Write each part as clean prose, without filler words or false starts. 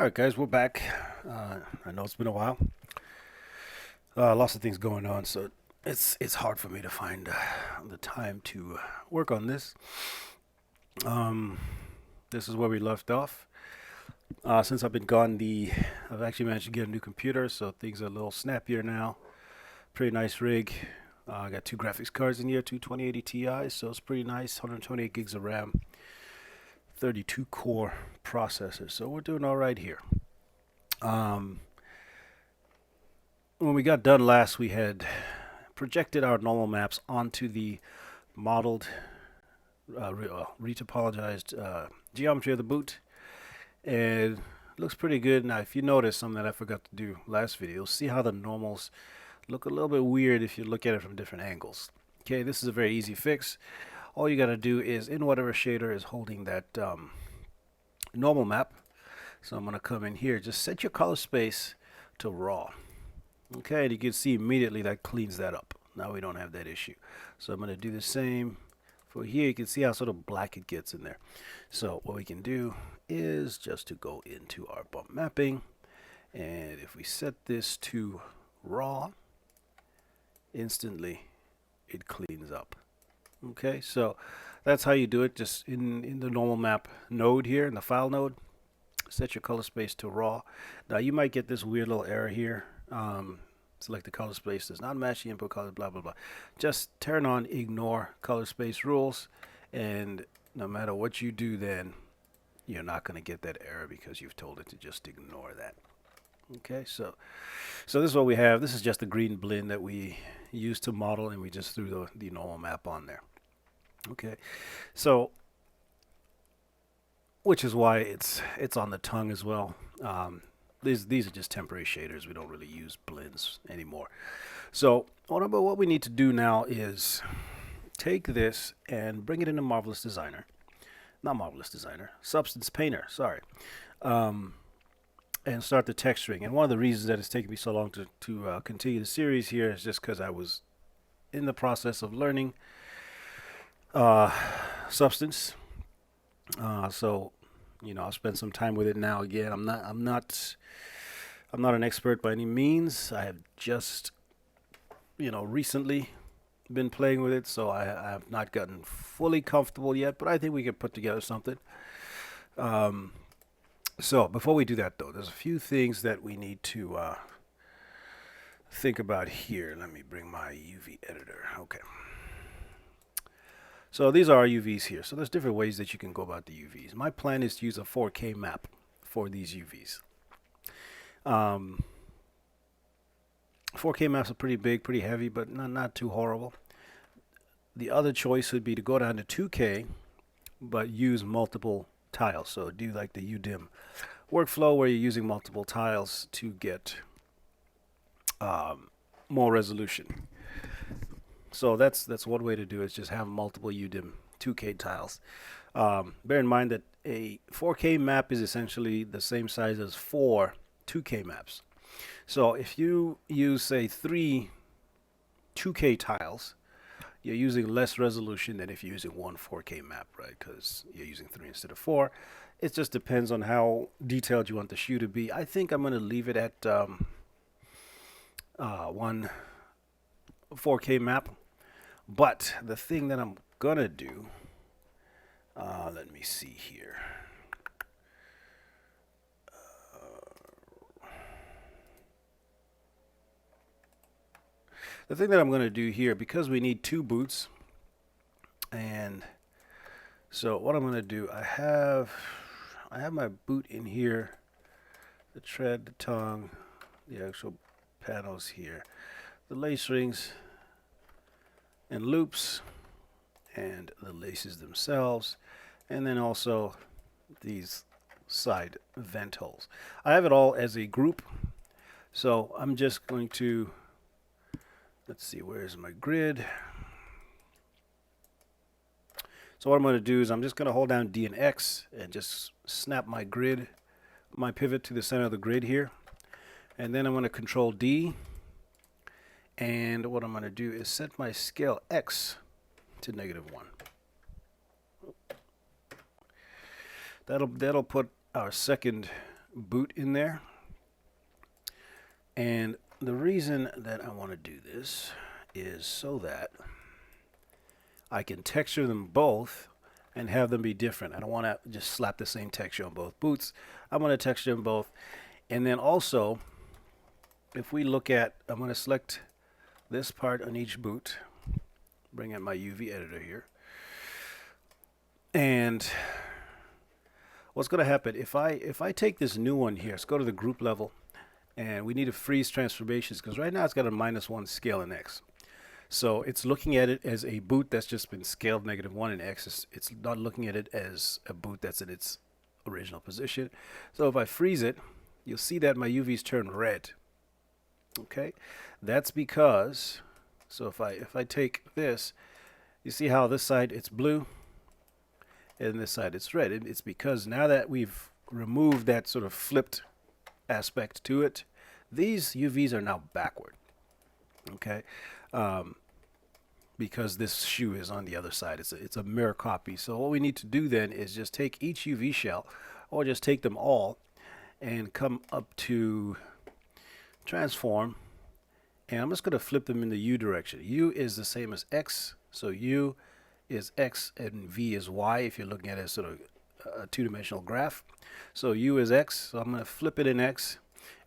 All right, guys, we're back. I know it's been a while. Lots of things going on, so it's hard for me to find the time to work on this. Um, this is where we left off. Since I've been gone, I've actually managed to get a new computer, so things are a little snappier now. Pretty nice rig. I got two graphics cards in here, two 2080 Ti's, so it's pretty nice. 128 gigs of RAM, 32 core processor, so we're doing all right here. Um, when we got done last, we had projected our normal maps onto the modeled, retopologized geometry of the boot, and it looks pretty good. Now, if you notice something that I forgot to do last video, you'll see how the normals look a little bit weird if you look at it from different angles. Okay, this is a very easy fix. All you got to do is in whatever shader is holding that normal map. So I'm going to come in here, just set your color space to raw. Okay, and you can see immediately that cleans that up. Now we don't have that issue. So I'm going to do the same for here. You can see how sort of black it gets in there. So what we can do is just to go into our bump mapping, and if we set this to raw, instantly it cleans up. Okay, so that's how you do it. Just in the normal map node here, in the file node, set your color space to raw. Now you might get this weird little error here. Select the color space does not match the input color, blah blah blah. Just turn on ignore color space rules, and no matter what you do, then you're not going to get that error because you've told it to just ignore that. Okay, so this is what we have. This is just the green blend that we used to model, and we just threw the normal map on there. Okay, so which is why it's on the tongue as well. These are just temporary shaders. We don't really use blends anymore. So what we need to do now is take this and bring it into Marvelous Designer. Not Marvelous Designer, Substance Painter, sorry. And start the texturing. And one of the reasons that it's taken me so long to continue the series here is just because I was in the process of learning Substance. So I'll spend some time with it now. Again, I'm not an expert by any means. I have just recently been playing with it, so I have not gotten fully comfortable yet, but I think we can put together something. So before we do that, though, there's a few things that we need to think about here. Let me bring my UV editor. Okay. So these are our UVs here. So there's different ways that you can go about the UVs. My plan is to use a 4K map for these UVs. 4K maps are pretty big, pretty heavy, but not too horrible. The other choice would be to go down to 2K, but use multiple tiles. So do like the UDIM workflow where you're using multiple tiles to get more resolution. So that's one way to do it, is just have multiple UDIM 2K tiles. Bear in mind that a 4K map is essentially the same size as 4 2K maps. So if you use, say, 3 2K tiles, you're using less resolution than if you're using one 4K map, right? Because you're using 3 instead of 4. It just depends on how detailed you want the shoe to be. I think I'm going to leave it at one 4K map. But the thing that I'm going to do, let me see here. The thing that I'm going to do here, because we need 2 boots, and so what I'm going to do, I have my boot in here, the tread, the tongue, the actual panels here, the lace rings and loops, and the laces themselves, and then also these side vent holes. I have it all as a group, so I'm just going to, let's see, where's my grid? So what I'm going to do is I'm just going to hold down D and X and just snap my grid, my pivot to the center of the grid here. And then I'm going to control D. And what I'm going to do is set my scale X to -1. That'll put our second boot in there. And the reason that I want to do this is so that I can texture them both and have them be different. I don't want to just slap the same texture on both boots. I'm going to texture them both. And then also, if we look at, I'm going to select this part on each boot, bring in my UV editor here. And what's going to happen if I take this new one here, let's go to the group level, and we need to freeze transformations because right now it's got a -1 scale in X. So it's looking at it as a boot that's just been scaled -1 in X. It's not looking at it as a boot that's in its original position. So if I freeze it, you'll see that my UVs turn red. Okay, that's because, so if I take this, you see how this side it's blue and this side it's red. It's because now that we've removed that sort of flipped aspect to it, these UVs are now backward. Okay, because this shoe is on the other side. It's a mirror copy. So what we need to do then is just take each UV shell, or just take them all, and come up to transform, and I'm just going to flip them in the U direction. U is the same as X, so U is X and V is Y if you're looking at it as sort of a two-dimensional graph. So U is X, so I'm going to flip it in X,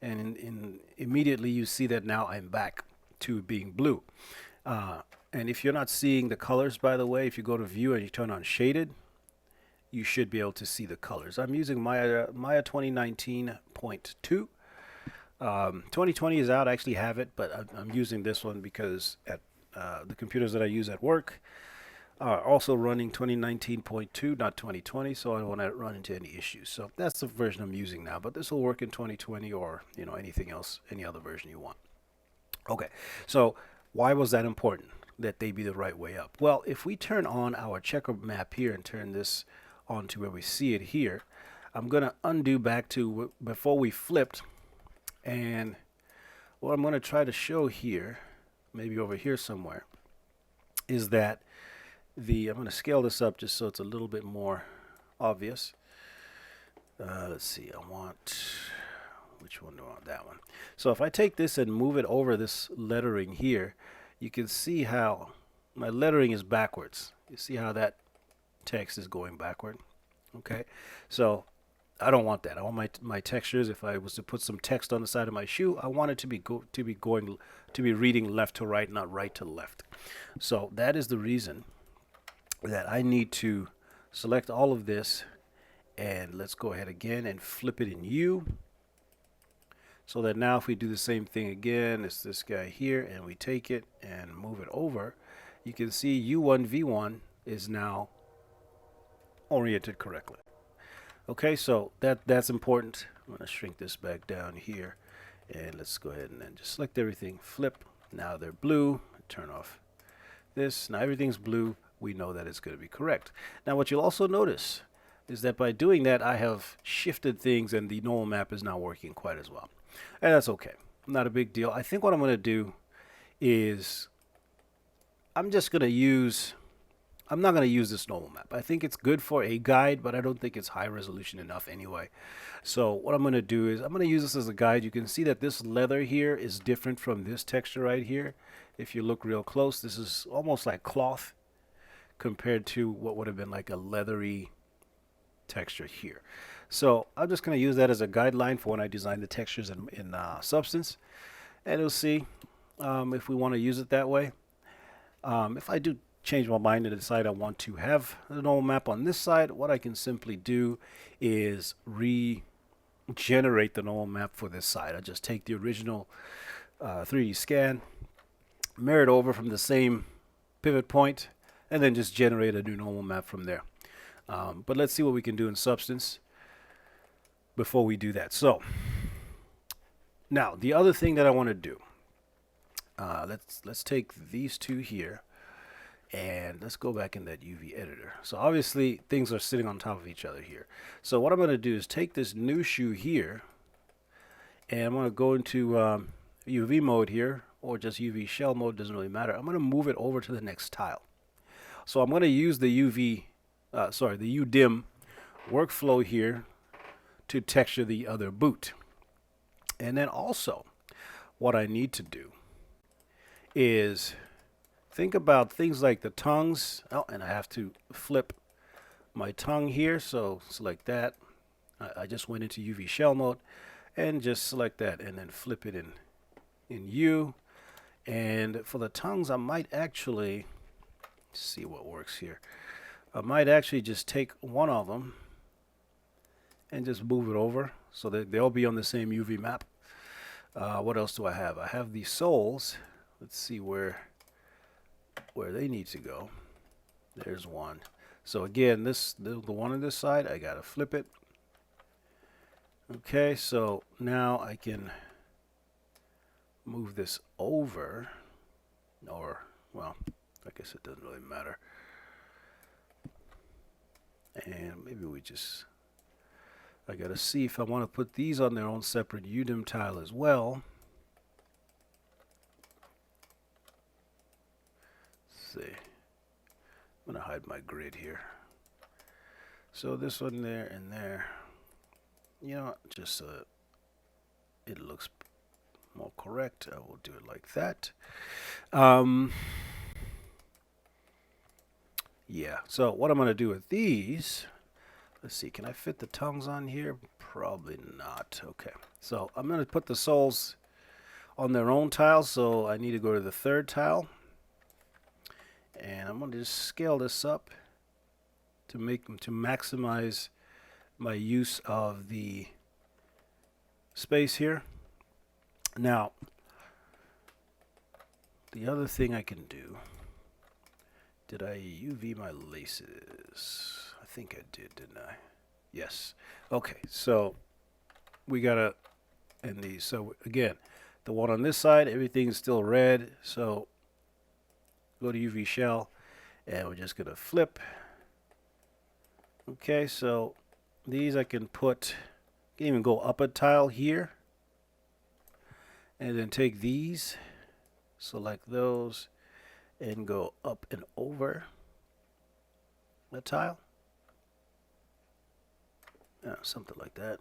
and immediately you see that now I'm back to being blue. And if you're not seeing the colors, by the way, if you go to view and you turn on shaded, you should be able to see the colors. I'm using Maya 2019.2. 2020 is out. I actually have it, but I'm using this one because at the computers that I use at work are also running 2019.2, not 2020, so I don't want to run into any issues. So that's the version I'm using now, but this will work in 2020 or anything else, any other version you want. Okay, so why was that important that they be the right way up? Well, if we turn on our checker map here and turn this on to where we see it here, I'm going to undo back to before we flipped. And what I'm going to try to show here, maybe over here somewhere, is that I'm going to scale this up just so it's a little bit more obvious. Let's see, which one do I want? That one. So if I take this and move it over this lettering here, you can see how my lettering is backwards. You see how that text is going backward? Okay, so I don't want that. I want my textures. If I was to put some text on the side of my shoe, I want it to be reading left to right, not right to left. So that is the reason that I need to select all of this, and let's go ahead again and flip it in U. So that now if we do the same thing again, it's this guy here, and we take it and move it over, you can see U1 V1 is now oriented correctly. Okay, so that's important. I'm going to shrink this back down here, and let's go ahead and then just select everything, flip. Now they're blue. Turn off this. Now everything's blue. We know that it's going to be correct. Now what you'll also notice is that by doing that, I have shifted things, and the normal map is not working quite as well. And that's okay. Not a big deal. I think what I'm going to do is I'm not going to use this normal map. I think it's good for a guide, but I don't think it's high resolution enough anyway. So what I'm going to do is I'm going to use this as a guide. You can see that this leather here is different from this texture right here. If you look real close, this is almost like cloth compared to what would have been like a leathery texture here. So I'm just going to use that as a guideline for when I design the textures in Substance, and we'll see if we want to use it that way. If I do change my mind and decide I want to have the normal map on this side, what I can simply do is regenerate the normal map for this side. I just take the original 3D scan, mirror it over from the same pivot point, and then just generate a new normal map from there. But let's see what we can do in Substance before we do that. So now the other thing that I want to do, let's take these two here, and let's go back in that UV editor. So obviously things are sitting on top of each other here. So what I'm going to do is take this new shoe here, and I'm going to go into UV mode here, or just UV shell mode, doesn't really matter. I'm going to move it over to the next tile. So I'm going to use the the UDIM workflow here to texture the other boot. And then also, what I need to do is think about things like the tongues. Oh, and I have to flip my tongue here, so select that. I just went into UV shell mode and just select that and then flip it in U. And for the tongues, I might actually see what works here. I might actually just take one of them and just move it over so that they'll be on the same UV map. What else do I have? I have the soles. Let's see where they need to go. There's one. So again, the one on this side, I gotta flip it. Okay, so now I can move this over, or, well, I guess it doesn't really matter. And maybe I gotta see if I want to put these on their own separate UDIM tile as well. Let's see. I'm gonna hide my grid here. So this one there and there. You know, just so it looks more correct, I will do it like that. Yeah, so what I'm going to do with these, let's see, can I fit the tongues on here? Probably not. Okay, so I'm going to put the soles on their own tile, so I need to go to the third tile. And I'm going to just scale this up to maximize my use of the space here. Now, the other thing I can do, did I UV my laces? I think I did, didn't I? Yes. Okay, so we gotta end these. So again, the one on this side, everything's still red. So go to UV shell, and we're just gonna flip. Okay, so these I can even go up a tile here, and then take these, select those, and go up and over the tile. Something like that.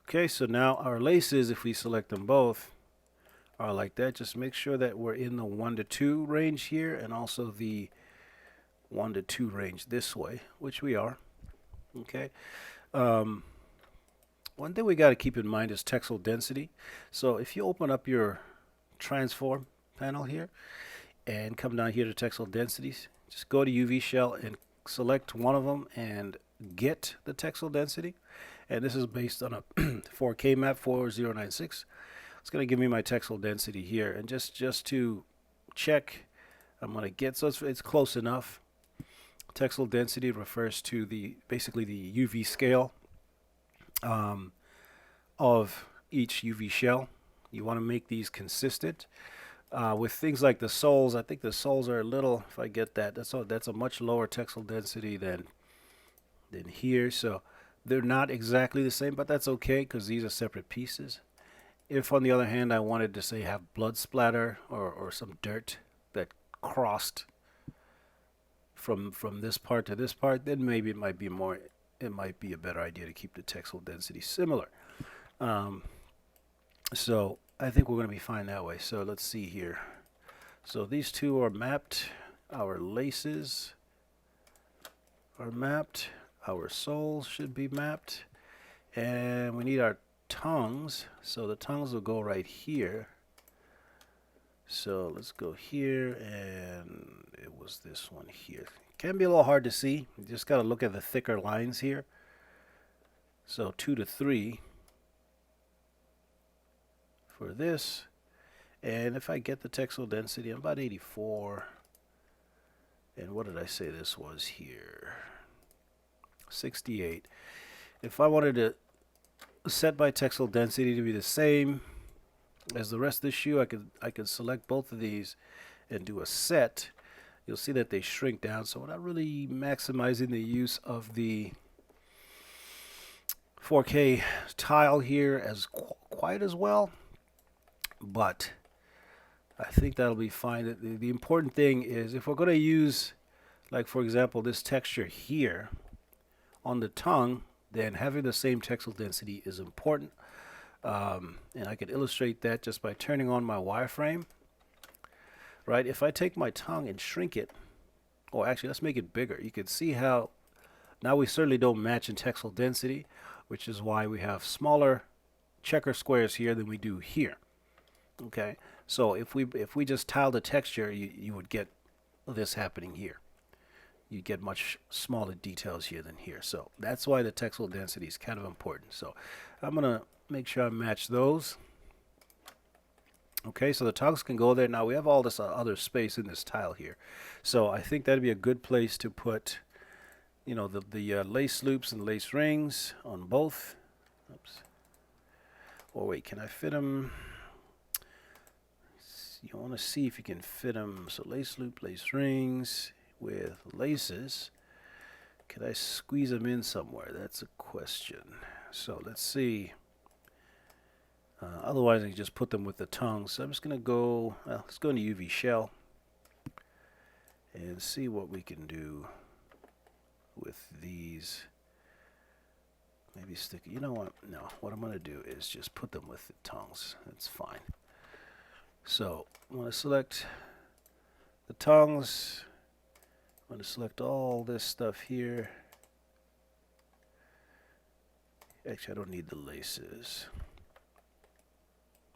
Okay, so now our laces, if we select them both, are like that. Just make sure that we're in the 1 to 2 range here, and also the 1 to 2 range this way, which we are. Okay. One thing we got to keep in mind is textile density. So if you open up your transform panel here and come down here to textile densities, just go to UV shell and select one of them and get the textile density. And this is based on a 4K map 4096. It's going to give me my textile density here. And just to check, I'm going to get, so it's close enough. Textile density refers to basically the UV scale of each UV shell. You want to make these consistent. With things like the soles, I think the soles are a little, if I get that, that's a much lower textile density than here. So they're not exactly the same, but that's okay because these are separate pieces. If on the other hand I wanted to say have blood splatter or some dirt that crossed from this part to this part, then maybe it might be a better idea to keep the textile density similar. So I think we're going to be fine that way. So let's see here. So these two are mapped. Our laces are mapped. Our soles should be mapped. And we need our tongues. So the tongues will go right here. So let's go here, and it was this one here. Can be a little hard to see. You just got to look at the thicker lines here. So 2 to 3 for this. And if I get the textile density, I'm about 84. And what did I say this was here? 68. If I wanted to set my textile density to be the same as the rest of the shoe, I could select both of these and do a set. You'll see that they shrink down, so we're not really maximizing the use of the 4K tile here as quite as well, but I think that'll be fine. The important thing is if we're going to use, like for example, this texture here, on the tongue, then having the same textile density is important. And I could illustrate that just by turning on my wireframe. Right, if I take my tongue and shrink it, or actually let's make it bigger, you can see how now we certainly don't match in textile density, which is why we have smaller checker squares here than we do here. Okay, so if we just tile the texture, you would get this happening here. You get much smaller details here than here. So that's why the textile density is kind of important. So I'm gonna make sure I match those. Okay, so the tongues can go there. Now we have all this other space in this tile here. So I think that'd be a good place to put, you know, the lace loops and lace rings on both. Oops. Or wait, can I fit them? You want to see if you can fit them. So lace loop, lace rings with laces. Could I squeeze them in somewhere? That's a question. So let's see. Otherwise, I can just put them with the tongue. So I'm just going to go, well, let's go into UV shell and see what we can do with these. Maybe stick, you know what? No, what I'm going to do is just put them with the tongues. That's fine. So I'm going to select the tongues. I'm going to select all this stuff here. Actually, I don't need the laces.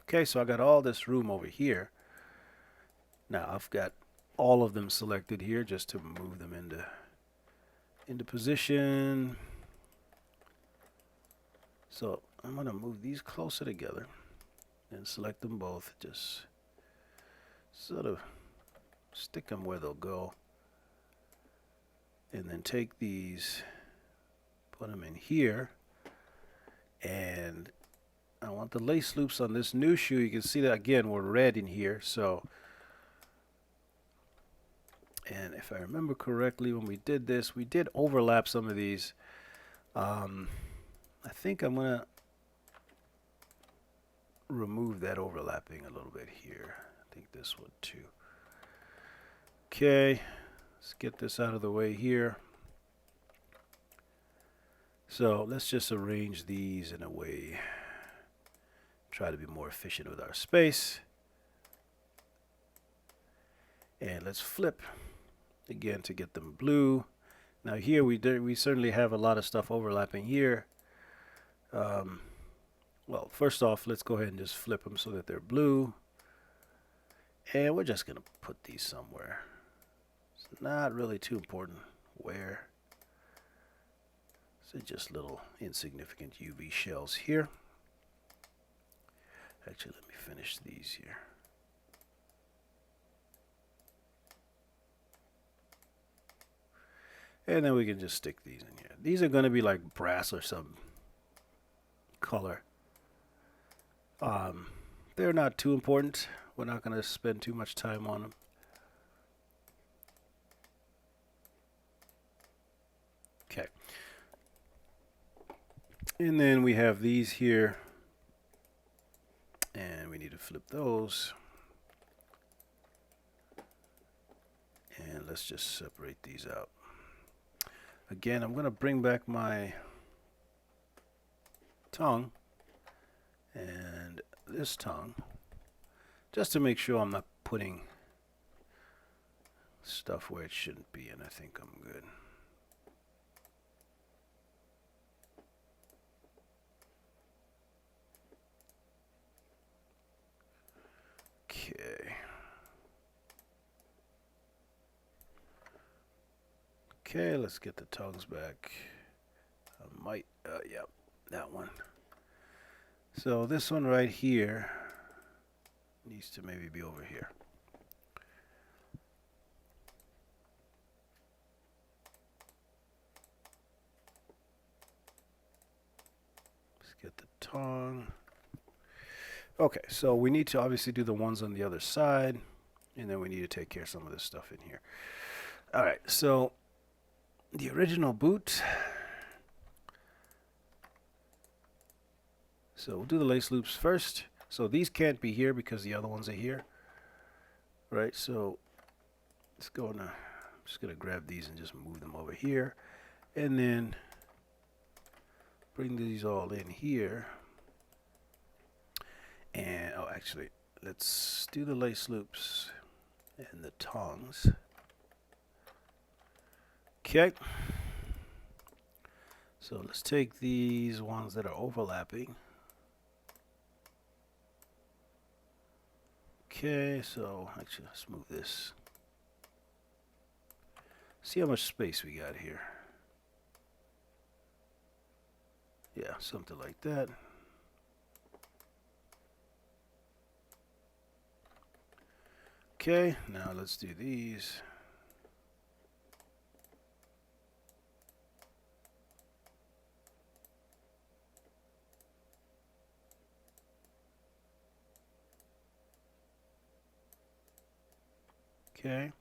Okay, so I got all this room over here. Now I've got all of them selected here just to move them into position. So I'm going to move these closer together and select them both. Just sort of stick them where they'll go. And then take these, put them in here. And I want the lace loops on this new shoe. You can see that again, we're red in here. So, and if I remember correctly, when we did this, we did overlap some of these. I think I'm gonna remove that overlapping a little bit here. I think this one too. Okay, let's get this out of the way here. So let's just arrange these in a way. Try to be more efficient with our space. And let's flip again to get them blue. Now here we certainly have a lot of stuff overlapping here. Well, first off, let's go ahead and just flip them so that they're blue. And we're just going to put these somewhere. It's not really too important where. So just little insignificant UV shells here. Actually, let me finish these here. And then we can just stick these in here. These are going to be like brass or some color. They're not too important. We're not going to spend too much time on them. Okay. And then we have these here. And we need to flip those. And let's just separate these out. Again, I'm going to bring back my tongue and this tongue just to make sure I'm not putting stuff where it shouldn't be, and I think I'm good. Okay. Okay, let's get the tongues back. I might, yeah, that one. So this one right here needs to maybe be over here. Let's get the tongue. Okay, so we need to obviously do the ones on the other side, and then we need to take care of some of this stuff in here. All right, so the original boot. So we'll do the lace loops first. So these can't be here because the other ones are here. Right, so let's go now. I'm just gonna grab these and just move them over here. And then bring these all in here. And, oh, actually, let's do the lace loops and the tongs. Okay. So let's take these ones that are overlapping. Okay, so actually, let's move this. See how much space we got here. Yeah, something like that. Okay, now let's do these. Okay.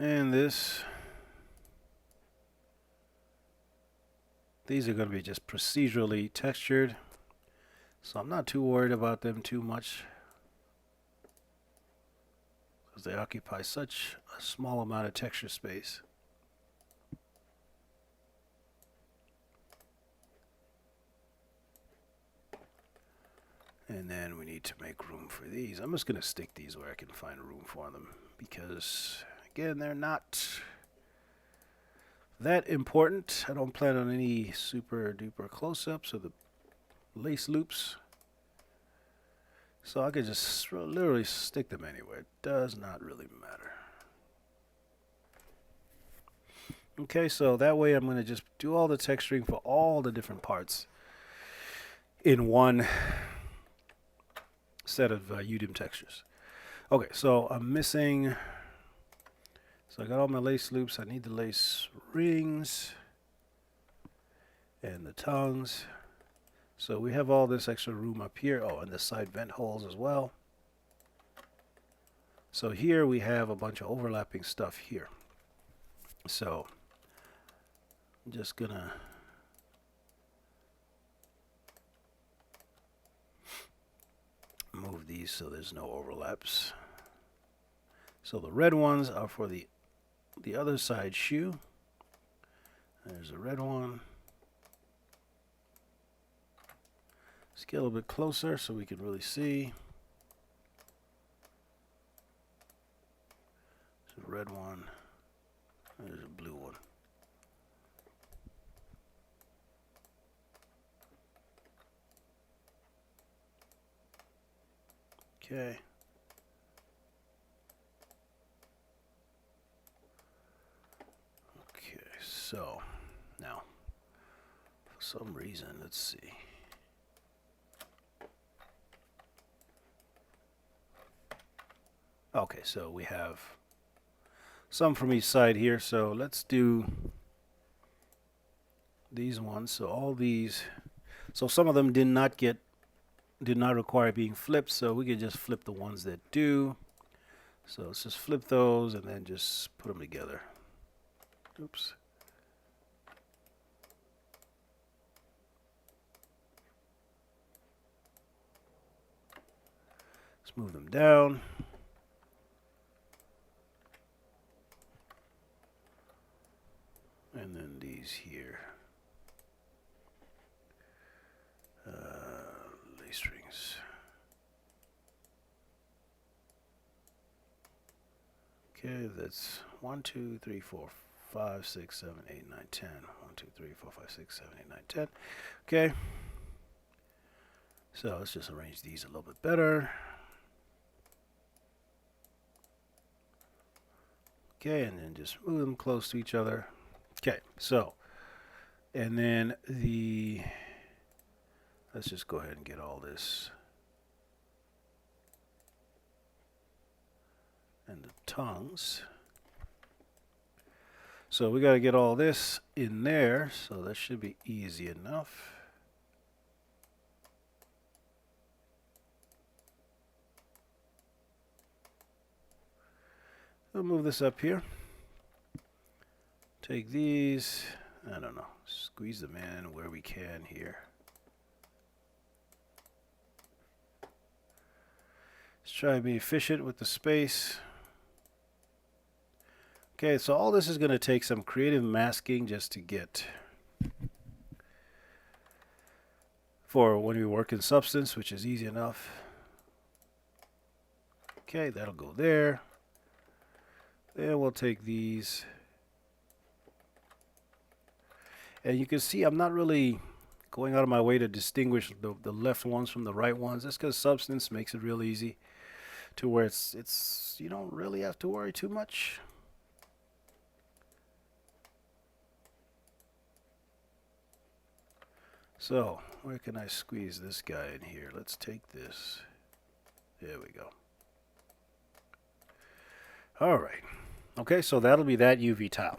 And this. These are going to be just procedurally textured. So I'm not too worried about them too much, because they occupy such a small amount of texture space. And then we need to make room for these. I'm just going to stick these where I can find room for them, because, again, they're not that important. I don't plan on any super duper close-ups of the lace loops. So I could just literally stick them anywhere. It does not really matter. Okay, so that way I'm going to just do all the texturing for all the different parts in one set of UDIM textures. Okay, so I'm missing. So I got all my lace loops. I need the lace rings and the tongues. So we have all this extra room up here. Oh, and the side vent holes as well. So here we have a bunch of overlapping stuff here. So I'm just gonna move these so there's no overlaps. So the red ones are for the other side shoe. There's a red one. Let's get a little bit closer so we can really see. There's a red one. There's a blue one. Okay. Okay, so now, for some reason, let's see. Okay, so we have some from each side here. So let's do these ones. So all these, so some of them did not require being flipped. So we could just flip the ones that do. So let's just flip those and then just put them together. Oops. Let's move them down. And then these here. Lace rings. Okay, that's 1, 2, 3, 4, 5, 6, 7, 8, 9, 10. 1, 2, 3, 4, 5, 6, 7, 8, 9, 10. Okay. So let's just arrange these a little bit better. Okay, and then just move them close to each other. Okay, so, and then let's just go ahead and get all this. And the tongues. So we got to get all this in there, so that should be easy enough. We'll move this up here. Take these, I don't know, squeeze them in where we can here. Let's try to be efficient with the space. Okay, so all this is going to take some creative masking just to get for when we work in substance, which is easy enough. Okay, that'll go there. Then we'll take these. And you can see I'm not really going out of my way to distinguish the left ones from the right ones. That's because substance makes it real easy to where it's you don't really have to worry too much. So where can I squeeze this guy in here? Let's take this. There we go. All right. Okay, so that'll be that UV tile.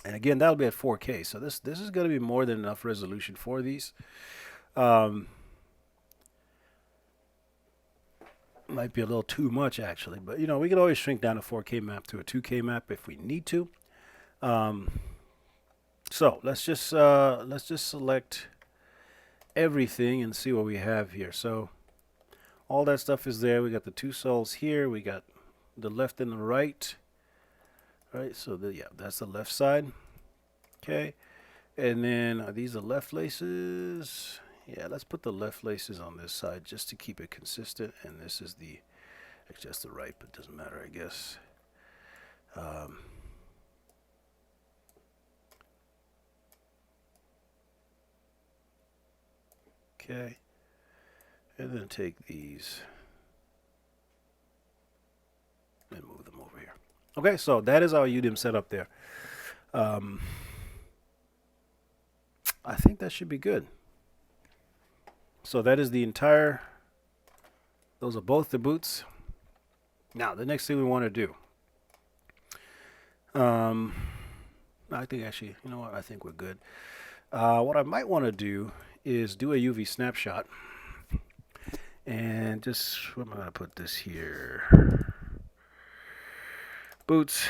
And again, that'll be at 4K. So this is going to be more than enough resolution for these. Might be a little too much actually, but you know, we can always shrink down a 4K map to a 2K map if we need to. So let's just select everything and see what we have here. So all that stuff is there. We got the two souls here. We got the left and the right. Right, so yeah, that's the left side. Okay, and then are these the left laces? Yeah, let's put the left laces on this side just to keep it consistent. And this is the, actually that's the right, but it doesn't matter, I guess. Okay, and then take these and move them over here. Okay, so that is our UDIM setup there. I think that should be good. So that is the entire, those are both the boots. Now, the next thing we want to do. I think actually, you know what, I think we're good. What I might want to do is do a UV snapshot. And just, where am I going to put this here? Boots.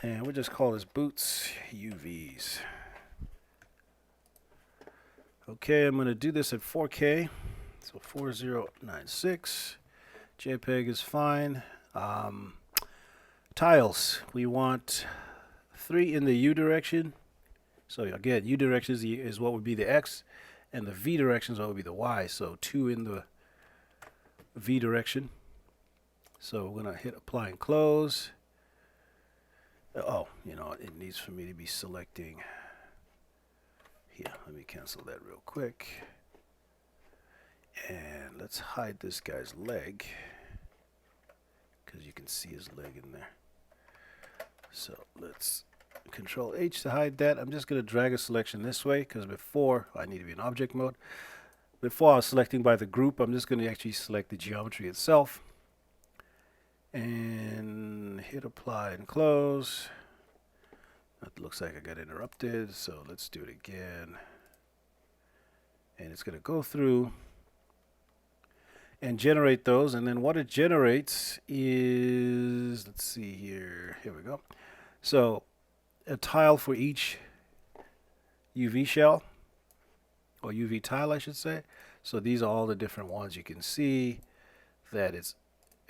And we'll just call this boots UVs. Okay, I'm going to do this at 4K. So 4096. JPEG is fine. Tiles. We want 3 in the U direction. So again, U direction is what would be the X. And the V direction is what would be the Y. So 2 in the V direction. So we're going to hit apply and close. Oh, you know, it needs for me to be selecting. Here, let me cancel that real quick. And let's hide this guy's leg, because you can see his leg in there. So let's Control H to hide that. I'm just going to drag a selection this way, because before, I need to be in object mode. Before I was selecting by the group, I'm just going to actually select the geometry itself. And hit apply and close. It looks like I got interrupted, so let's do it again. And it's going to go through and generate those. And then what it generates is, let's see here. Here we go. So a tile for each UV shell, or UV tile, I should say. So these are all the different ones. You can see that it's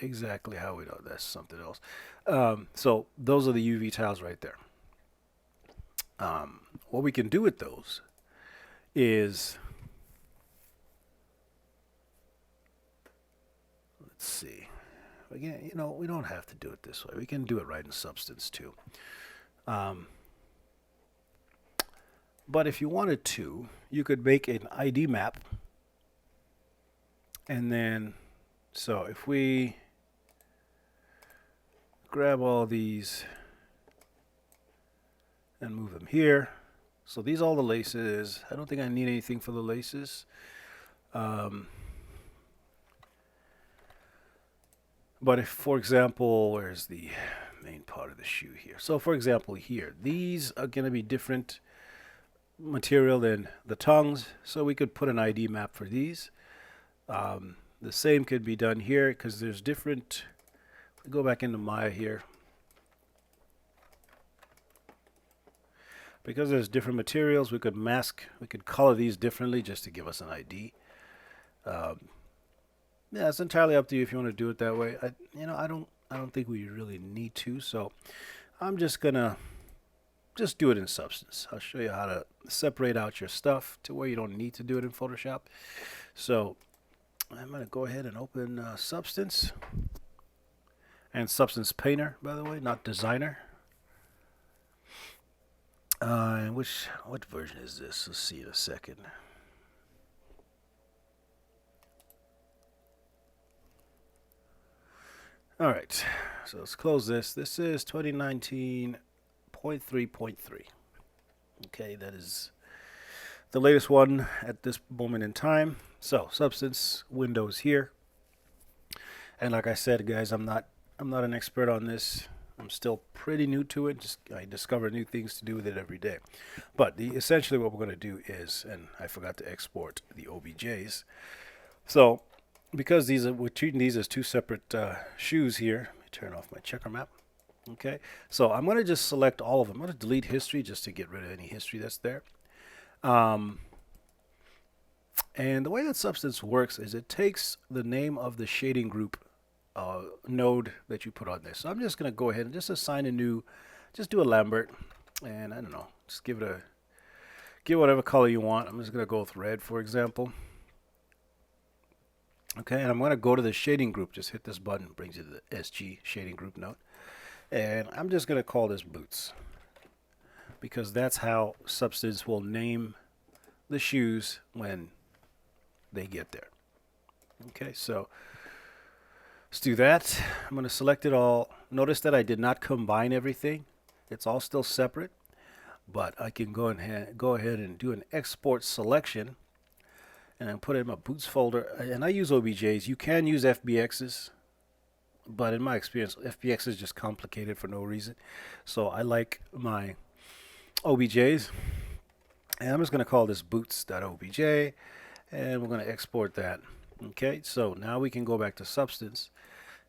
exactly how we know. That's something else. So those are the UV tiles right there. What we can do with those is, let's see. Again, you know, we don't have to do it this way. We can do it right in Substance too. But if you wanted to, you could make an ID map. And then, so if we grab all these and move them here. So these are all the laces. I don't think I need anything for the laces. But if, for example, where's the main part of the shoe here? So for example here, these are going to be different material than the tongues. So we could put an ID map for these. The same could be done here because there's different. Go back into Maya here. Because there's different materials, we could mask, we could color these differently just to give us an ID. Yeah, it's entirely up to you if you want to do it that way. I don't think we really need to. So I'm just gonna just do it in Substance. I'll show you how to separate out your stuff to where you don't need to do it in Photoshop. So I'm going to go ahead and open Substance. And Substance Painter, by the way, not Designer. What version is this? Let's see in a second. All right, so let's close this. This is 2019.3.3. Okay, that is the latest one at this moment in time. So Substance, Windows here. And like I said, guys, I'm not an expert on this. I'm still pretty new to it. I discover new things to do with it every day. But essentially what we're going to do is, and I forgot to export the OBJs. So because we're treating these as two separate shoes here, let me turn off my checker map. Okay, so I'm going to just select all of them. I'm going to delete history just to get rid of any history that's there. And the way that Substance works is it takes the name of the shading group node that you put on there. So I'm just going to go ahead and just assign a new, just do a Lambert, and I don't know, just give whatever color you want. I'm just going to go with red, for example. Okay, and I'm going to go to the shading group. Just hit this button, brings you to the SG shading group node. And I'm just going to call this Boots, because that's how Substance will name the shoes when they get there. Okay, so let's do that. I'm going to select it all. Notice that I did not combine everything. It's all still separate, but I can go ahead and do an export selection and then put it in my Boots folder. And I use OBJs. You can use FBXs, but in my experience, FBX is just complicated for no reason. So I like my OBJs. And I'm just going to call this boots.obj, and we're going to export that. Okay, so now we can go back to Substance,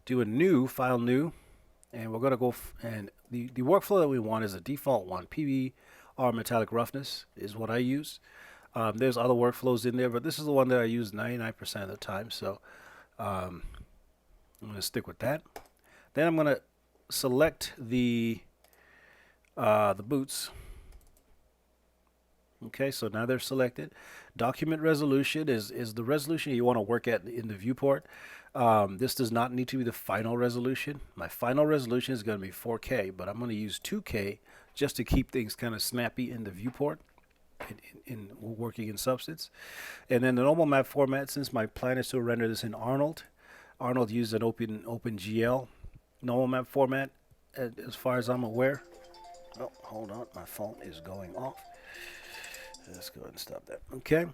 do a new, file new, and we're going to go, and the workflow that we want is a default one. PBR metallic roughness is what I use. There's other workflows in there, but this is the one that I use 99% of the time, so I'm going to stick with that. Then I'm going to select the boots. Okay, so now they're selected. Document resolution is the resolution you want to work at in the viewport. This does not need to be the final resolution. My final resolution is going to be 4K, but I'm going to use 2K just to keep things kind of snappy in the viewport in working in Substance. And then the normal map format, since my plan is to render this in Arnold used an OpenGL normal map format as far as I'm aware. Oh, hold on, my phone is going off. Let's go ahead and stop that. Okay.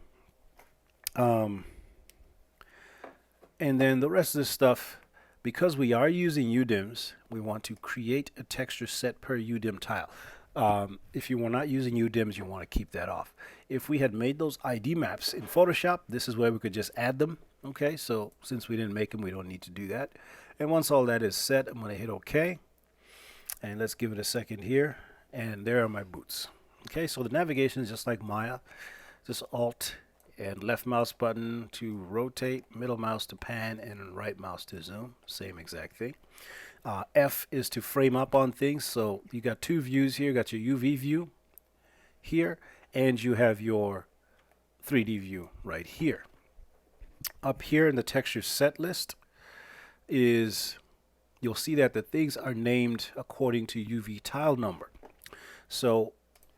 And then the rest of this stuff, because we are using UDIMs, we want to create a texture set per UDIM tile. If you were not using UDIMs, you want to keep that off. If we had made those ID maps in Photoshop, this is where we could just add them. Okay, so since we didn't make them, we don't need to do that. And once all that is set, I'm going to hit OK. And let's give it a second here. And there are my boots. Okay, so the navigation is just like Maya. Just Alt and left mouse button to rotate, middle mouse to pan, and right mouse to zoom. Same exact thing. F is to frame up on things. So you got two views here. You got your UV view here, and you have your 3D view right here. Up here in the texture set list is, you'll see that the things are named according to UV tile number. So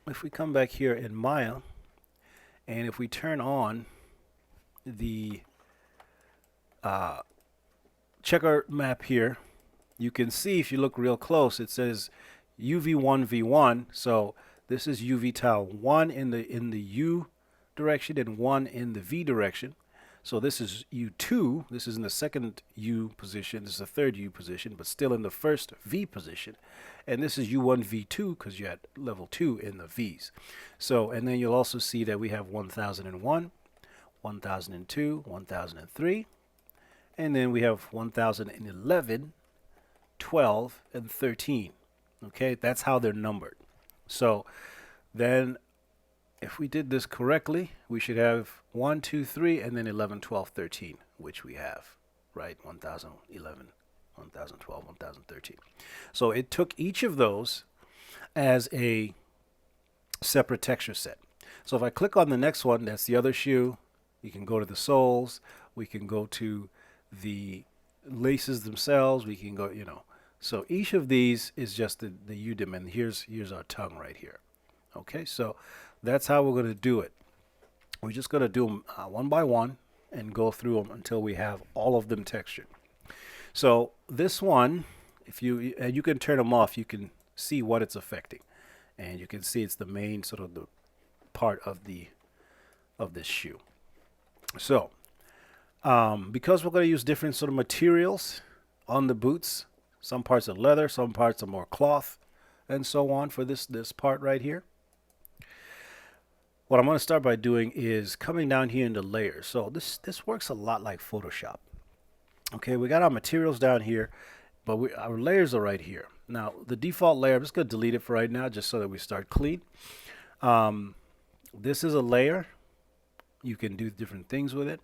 if we come back here in Maya, and if we turn on the checker map here, you can see if you look real close, it says UV1V1. So this is UV tile 1 in the U direction and 1 in the V direction. So this is U2. This is in the second U position. This is the third U position, but still in the first V position. And this is U1, V2 because you had level 2 in the Vs. So, and then you'll also see that we have 1001, 1002, 1003, and then we have 1011, 12, and 13. Okay, that's how they're numbered. So then if we did this correctly, we should have 1, 2, 3, and then 11, 12, 13, which we have, right? 1011, 1012, 1013. So it took each of those as a separate texture set. So if I click on the next one, that's the other shoe. You can go to the soles. We can go to the laces themselves. We can go, So each of these is just the UDIM, and here's our tongue right here. Okay, so that's how we're going to do it. We're just going to do them one by one and go through them until we have all of them textured. So this one, if you and you can turn them off, you can see what it's affecting, and you can see it's the main sort of the part of this shoe. So because we're going to use different sort of materials on the boots, some parts are leather, some parts are more cloth, and so on for this part right here. What I'm going to start by doing is coming down here into layers. So this works a lot like Photoshop. Okay, we got our materials down here, but our layers are right here. Now, the default layer, I'm just going to delete it for right now just so that we start clean. This is a layer. You can do different things with it,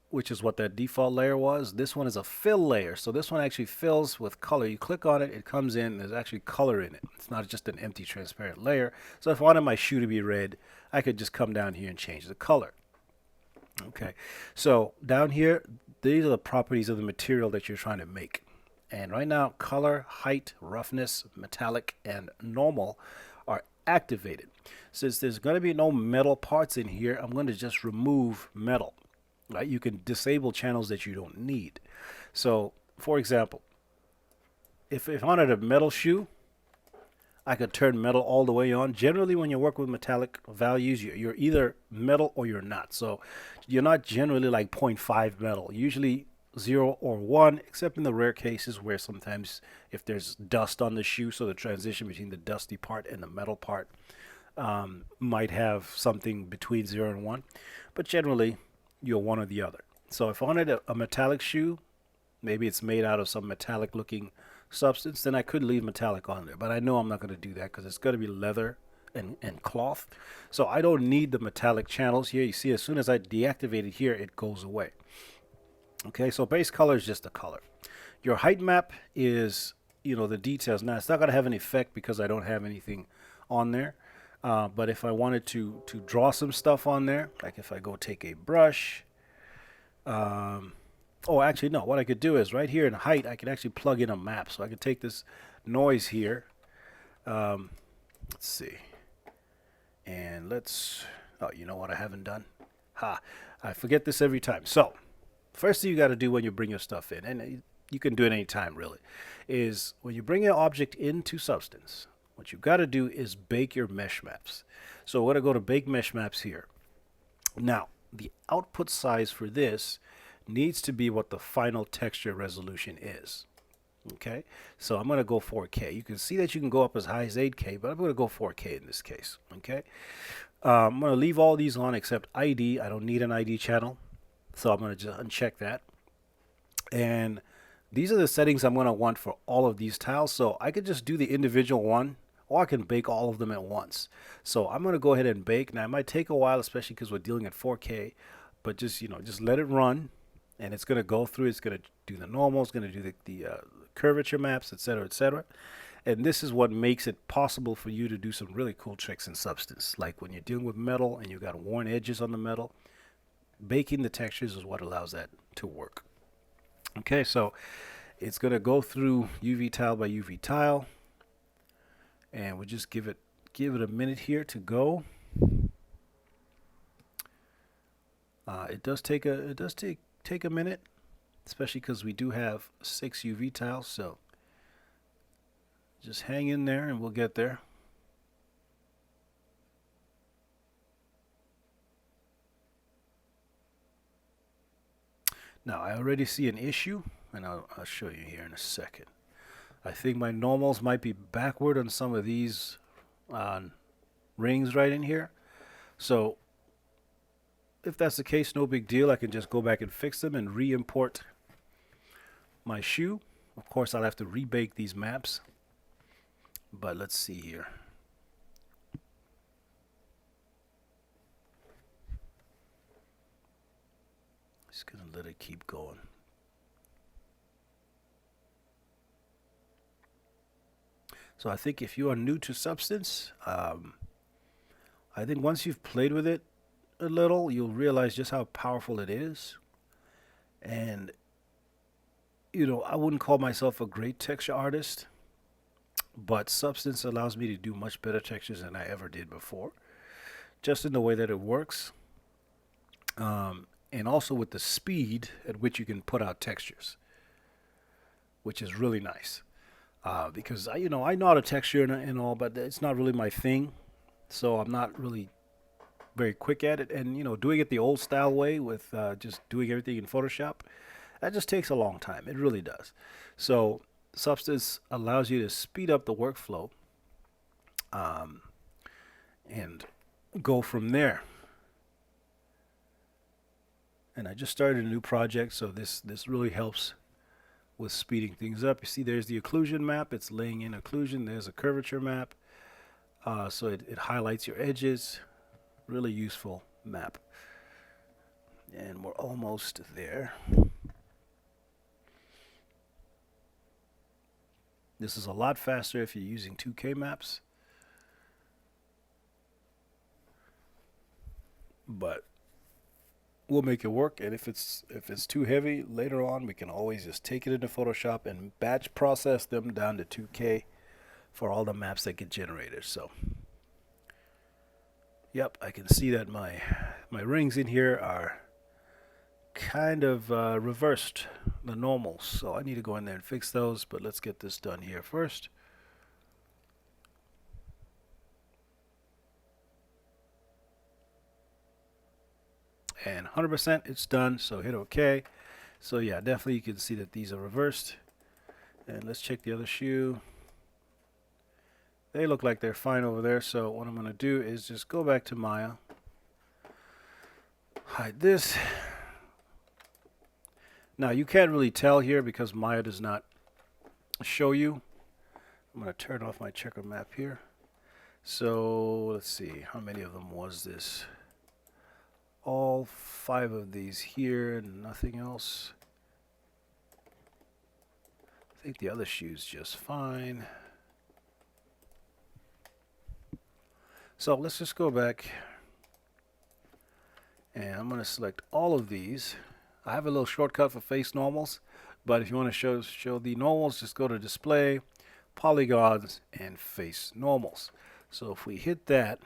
which is what that default layer was. This one is a fill layer. So this one actually fills with color. You click on it, it comes in, there's actually color in it. It's not just an empty transparent layer. So if I wanted my shoe to be red, I could just come down here and change the color. Okay, so down here, these are the properties of the material that you're trying to make. And right now, color, height, roughness, metallic, and normal are activated. Since there's going to be no metal parts in here, I'm going to just remove metal. Right? You can disable channels that you don't need. So, for example, if I wanted a metal shoe, I could turn metal all the way on. Generally, when you work with metallic values, you're either metal or you're not. So you're not generally like 0.5 metal. Usually 0 or 1, except in the rare cases where sometimes if there's dust on the shoe, so the transition between the dusty part and the metal part might have something between 0 and 1. But generally, you're one or the other. So if I wanted a metallic shoe, maybe it's made out of some metallic looking substance, then I could leave metallic on there. But I know I'm not going to do that because it's going to be leather and cloth. So I don't need the metallic channels here. You see, as soon as I deactivate it here, it goes away. Okay, so base color is just a color. Your height map is, the details. Now, it's not going to have an effect because I don't have anything on there. But if I wanted to draw some stuff on there, like if I go take a brush, actually no, what I could do is right here in height, I could actually plug in a map. So I could take this noise here, let's see, and you know what I haven't done? I forget this every time. So first thing you got to do when you bring your stuff in, and you can do it anytime really, is when you bring your object into Substance, what you've got to do is bake your mesh maps. So we're going to go to bake mesh maps here. Now, the output size for this needs to be what the final texture resolution is. Okay, so I'm going to go 4K. You can see that you can go up as high as 8K, but I'm going to go 4K in this case. Okay, I'm going to leave all these on except ID. I don't need an ID channel, so I'm going to just uncheck that. And these are the settings I'm going to want for all of these tiles. So I could just do the individual one, or I can bake all of them at once. So I'm going to go ahead and bake. Now, it might take a while, especially because we're dealing at 4K, but just let it run, and it's going to go through. It's going to do the normal. It's going to do the curvature maps, etc., etc. And this is what makes it possible for you to do some really cool tricks in Substance. Like when you're dealing with metal and you've got worn edges on the metal, baking the textures is what allows that to work. Okay, so it's going to go through UV tile by UV tile, and we'll just give it a minute here to go. It does take a minute, especially because we do have 6 UV tiles. So just hang in there, and we'll get there. Now I already see an issue, and I'll show you here in a second. I think my normals might be backward on some of these rings right in here. So if that's the case, no big deal. I can just go back and fix them and re-import my shoe. Of course, I'll have to rebake these maps. But let's see here. Just gonna let it keep going. So I think if you are new to Substance, I think once you've played with it a little, you'll realize just how powerful it is. And, I wouldn't call myself a great texture artist, but Substance allows me to do much better textures than I ever did before, just in the way that it works, and also with the speed at which you can put out textures, which is really nice. Because I know how to texture and all, but it's not really my thing, so I'm not really very quick at it. And doing it the old style way with just doing everything in Photoshop, that just takes a long time. It really does. So Substance allows you to speed up the workflow, um, and go from there. And I just started a new project, so this really helps with speeding things up. You see, there's the occlusion map. It's laying in occlusion. There's a curvature map. So it highlights your edges. Really useful map. And we're almost there. This is a lot faster if you're using 2K maps. But we'll make it work, and if it's too heavy later on, we can always just take it into Photoshop and batch process them down to 2K for all the maps that get generated. So yep, I can see that my rings in here are kind of reversed the normals, so I need to go in there and fix those, but let's get this done here first. And 100% it's done, so hit OK. So yeah, definitely you can see that these are reversed. And let's check the other shoe. They look like they're fine over there, so what I'm going to do is just go back to Maya, hide this. Now you can't really tell here because Maya does not show you. I'm going to turn off my checker map here. So let's see, how many of them was this? All 5 of these here and nothing else. I think the other shoe's just fine. So let's just go back, and I'm going to select all of these. I have a little shortcut for face normals, but if you want to show the normals, just go to display, polygons, and face normals. So if we hit that,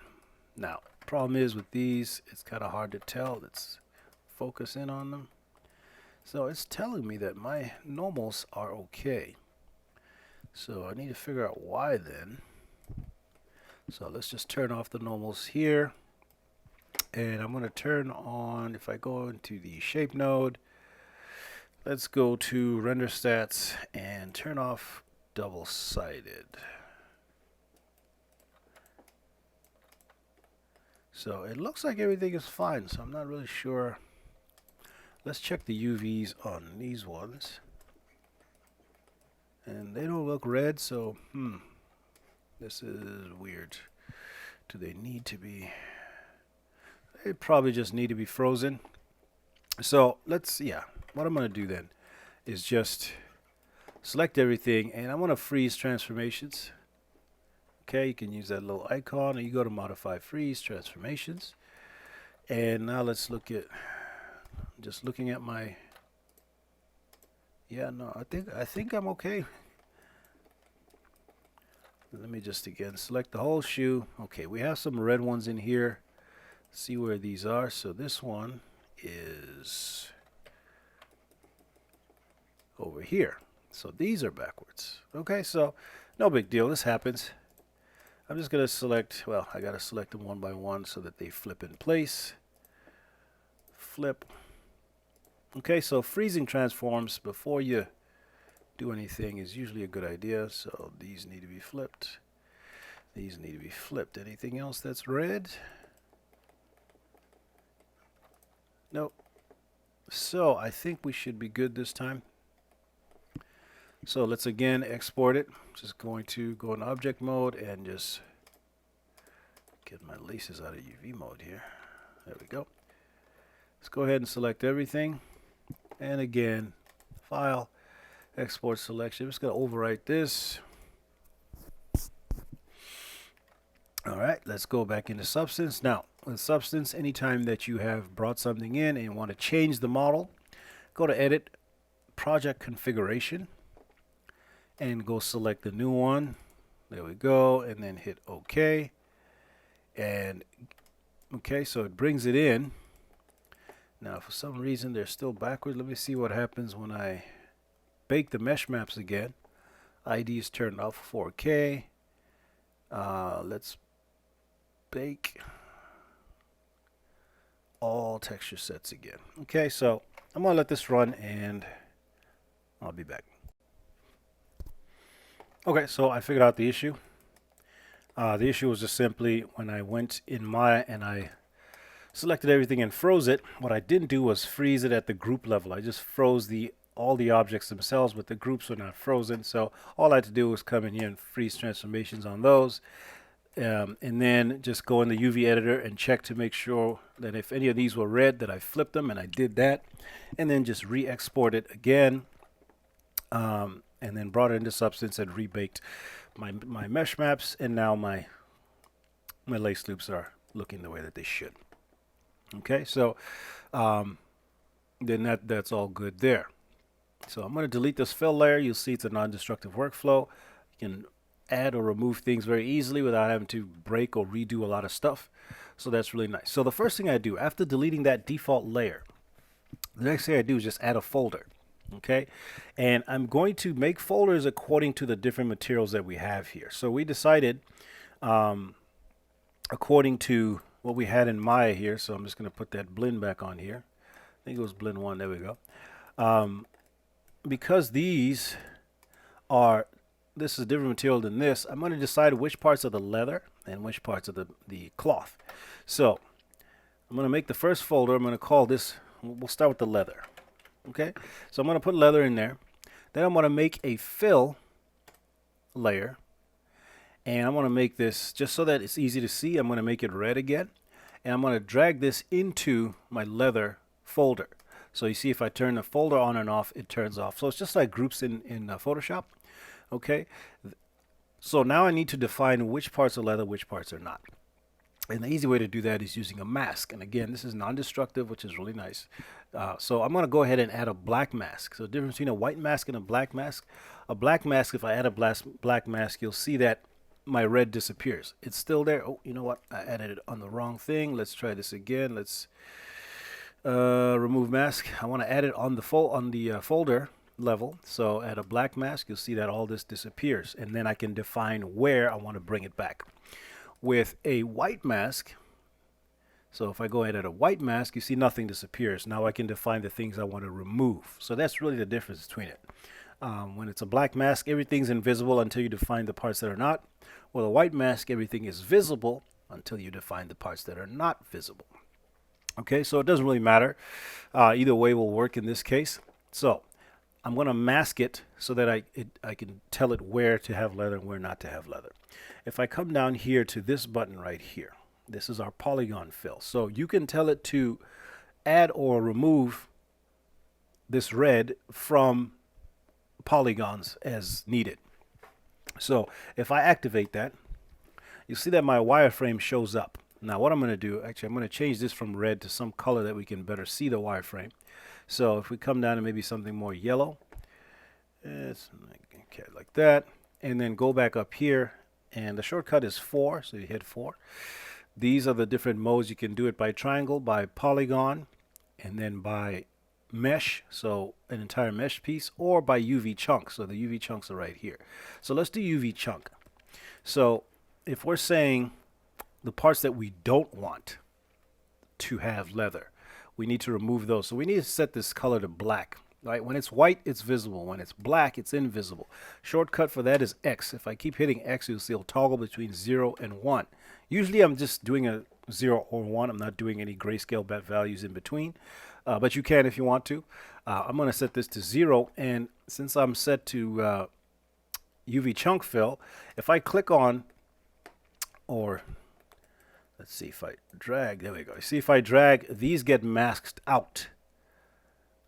now problem is with these, it's kind of hard to tell. Let's focus in on them. So it's telling me that my normals are okay. So I need to figure out why then. So let's just turn off the normals here. And I'm going to turn on, if I go into the shape node, let's go to render stats and turn off double-sided. So it looks like everything is fine, so I'm not really sure. Let's check the UVs on these ones. And they don't look red, so this is weird. Do they need to be? They probably just need to be frozen. So what I'm going to do then is just select everything, and I'm going to freeze transformations. Okay, you can use that little icon, and you go to modify freeze transformations. And now let's look at, just looking at my, I think I'm okay. Let me just again select the whole shoe. Okay, we have some red ones in here. See where these are. So this one is over here. So these are backwards. Okay, so no big deal. This happens. I'm just going to select, well, I got to select them one by one so that they flip in place. Flip. Okay, so freezing transforms before you do anything is usually a good idea. So these need to be flipped. These need to be flipped. Anything else that's red? Nope. So I think we should be good this time. So let's again export it. Just going to go in object mode and just get my laces out of UV mode here. There we go. Let's go ahead and select everything. And again, file, export selection. I'm just going to overwrite this. All right, let's go back into Substance. Now, with Substance, anytime that you have brought something in and you want to change the model, go to Edit, Project Configuration, and go select the new one. There we go, and then hit OK. And okay, so it brings it in. Now, for some reason, they're still backwards. Let me see what happens when I bake the mesh maps again. ID is turned off, 4K. Let's bake all texture sets again. Okay, so I'm gonna let this run and I'll be back. Okay, so I figured out the issue. The issue was just simply when I went in Maya and I selected everything and froze it, what I didn't do was freeze it at the group level. I just froze all the objects themselves, but the groups were not frozen. So all I had to do was come in here and freeze transformations on those. And then just go in the UV editor and check to make sure that if any of these were red, that I flipped them, and I did that. And then just re-export it again. And then brought it into Substance and rebaked my mesh maps, and now my lace loops are looking the way that they should. Okay, so then that's all good there. So I'm going to delete this fill layer. You'll see it's a non-destructive workflow. You can add or remove things very easily without having to break or redo a lot of stuff. So that's really nice. So the first thing I do after deleting that default layer, the next thing I do is just add a folder. Okay, and I'm going to make folders according to the different materials that we have here. So we decided according to what we had in Maya here. So I'm just going to put that blend back on here. I think it was blend 1. There we go. Because this is a different material than this, I'm going to decide which parts of the leather and which parts of the cloth. So I'm going to make the first folder. I'm going to call this, we'll start with the leather. Okay, so I'm going to put leather in there. Then I'm going to make a fill layer. And I'm going to make this, just so that it's easy to see, I'm going to make it red again. And I'm going to drag this into my leather folder. So you see if I turn the folder on and off, it turns off. So it's just like groups in Photoshop. Okay, so now I need to define which parts are leather, which parts are not. And the easy way to do that is using a mask. And again, this is non-destructive, which is really nice. So I'm going to go ahead and add a black mask. So the difference between a white mask and a black mask. A black mask, if I add a black mask, you'll see that my red disappears. It's still there. Oh, you know what? I added it on the wrong thing. Let's try this again. Let's remove mask. I want to add it on the folder level. So add a black mask. You'll see that all this disappears. And then I can define where I want to bring it back. With a white mask, so if I go ahead at a white mask, you see nothing disappears. Now I can define the things I want to remove. So that's really the difference between it. When it's a black mask, everything's invisible until you define the parts that are not. With a white mask, everything is visible until you define the parts that are not visible. Okay, so it doesn't really matter. Either way will work in this case. So I'm going to mask it so that I can tell it where to have leather and where not to have leather. If I come down here to this button right here, this is our polygon fill. So you can tell it to add or remove this red from polygons as needed. So if I activate that, you'll see that my wireframe shows up. Now what I'm going to do, actually I'm going to change this from red to some color that we can better see the wireframe. So if we come down to maybe something more yellow, it's okay, like that, and then go back up here, and the shortcut is 4, so you hit 4. These are the different modes. You can do it by triangle, by polygon, and then by mesh, so an entire mesh piece, or by UV chunks. So the UV chunks are right here. So let's do UV chunk. So if we're saying the parts that we don't want to have leather, we need to remove those. So we need to set this color to black. Right? When it's white, it's visible. When it's black, it's invisible. Shortcut for that is X. If I keep hitting X, you'll see it'll toggle between 0 and 1. Usually I'm just doing a 0 or 1. I'm not doing any grayscale values in between. But you can if you want to. I'm going to set this to 0. And since I'm set to UV chunk fill, if I click on, or let's see if I drag, there we go. See if I drag, these get masked out.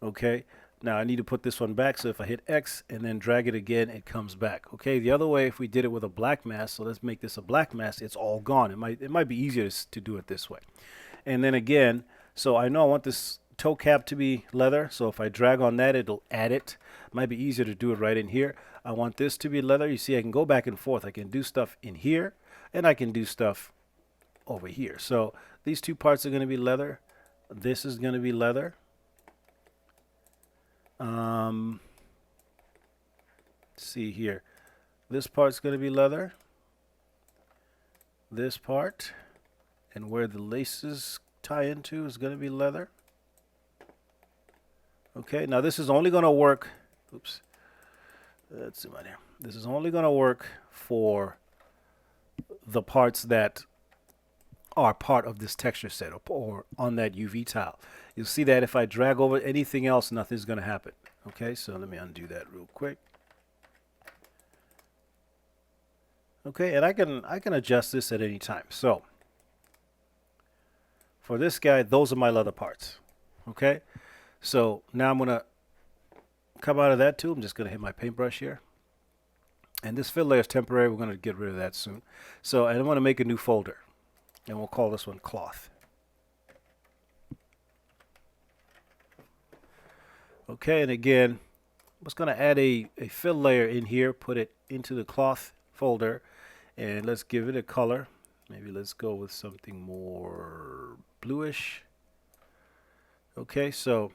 Okay. Now I need to put this one back, so if I hit X and then drag it again, it comes back. Okay, the other way, if we did it with a black mask, so let's make this a black mask, it's all gone. It might be easier to do it this way. And then again, so I know I want this toe cap to be leather, so if I drag on that, it'll add it. Might be easier to do it right in here. I want this to be leather. You see, I can go back and forth. I can do stuff in here, and I can do stuff over here. So these two parts are going to be leather. This is going to be leather. See here, this part's going to be leather, this part, and where the laces tie into is going to be leather. Okay, now this is only going to work, oops, let's zoom out here. This is only going to work for the parts that are part of this texture set or on that UV tile. You'll see that if I drag over anything else, nothing's going to happen. Okay, so let me undo that real quick. Okay, and I can adjust this at any time. So for this guy, those are my leather parts. Okay, so now I'm gonna come out of that tool. I'm just gonna hit my paintbrush here, and this fill layer is temporary. We're gonna get rid of that soon. So and I'm gonna make a new folder, and we'll call this one cloth. Okay, and again, I'm just gonna add a fill layer in here, put it into the cloth folder. And let's give it a color. Maybe let's go with something more bluish. Okay, so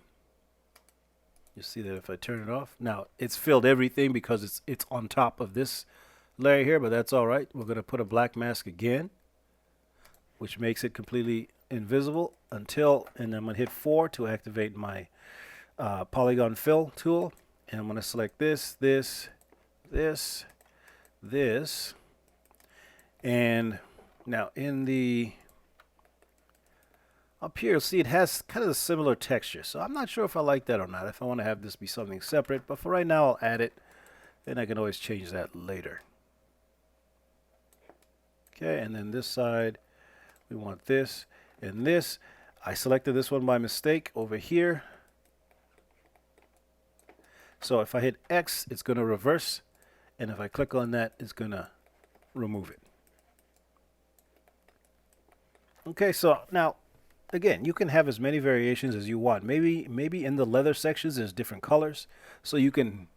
you see that if I turn it off, now it's filled everything because it's on top of this layer here, but that's all right. We're going to put a black mask again, which makes it completely invisible until, and I'm going to hit 4 to activate my polygon fill tool. And I'm going to select this, and now in the up here, see it has kind of a similar texture. So I'm not sure if I like that or not, if I want to have this be something separate. But for right now, I'll add it, and I can always change that later. Okay, and then this side, we want this and this. I selected this one by mistake over here. So if I hit X, it's going to reverse. And if I click on that, it's going to remove it. Okay, so now, again, you can have as many variations as you want. Maybe in the leather sections there's different colors, so you can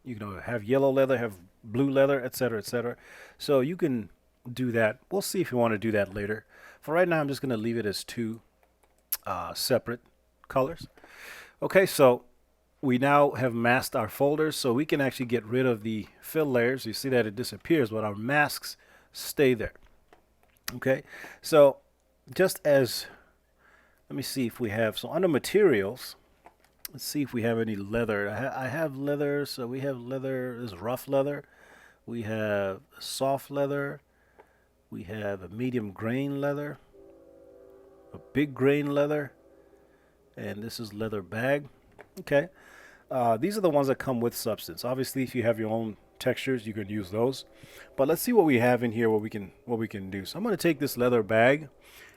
have yellow leather, have blue leather, etc., etc. So you can do that. We'll see if you want to do that later. For right now, I'm just going to leave it as two separate colors. Okay, so we now have masked our folders, so we can actually get rid of the fill layers. You see that it disappears, but our masks stay there. Okay, so just as, let me see if we have, so under materials, let's see if we have any leather. I have leather, so we have leather, this is rough leather. We have soft leather. We have a medium grain leather, a big grain leather, and this is leather bag. Okay, these are the ones that come with substance. Obviously, if you have your own textures, you can use those. But let's see what we have in here, what we can do. So I'm going to take this leather bag,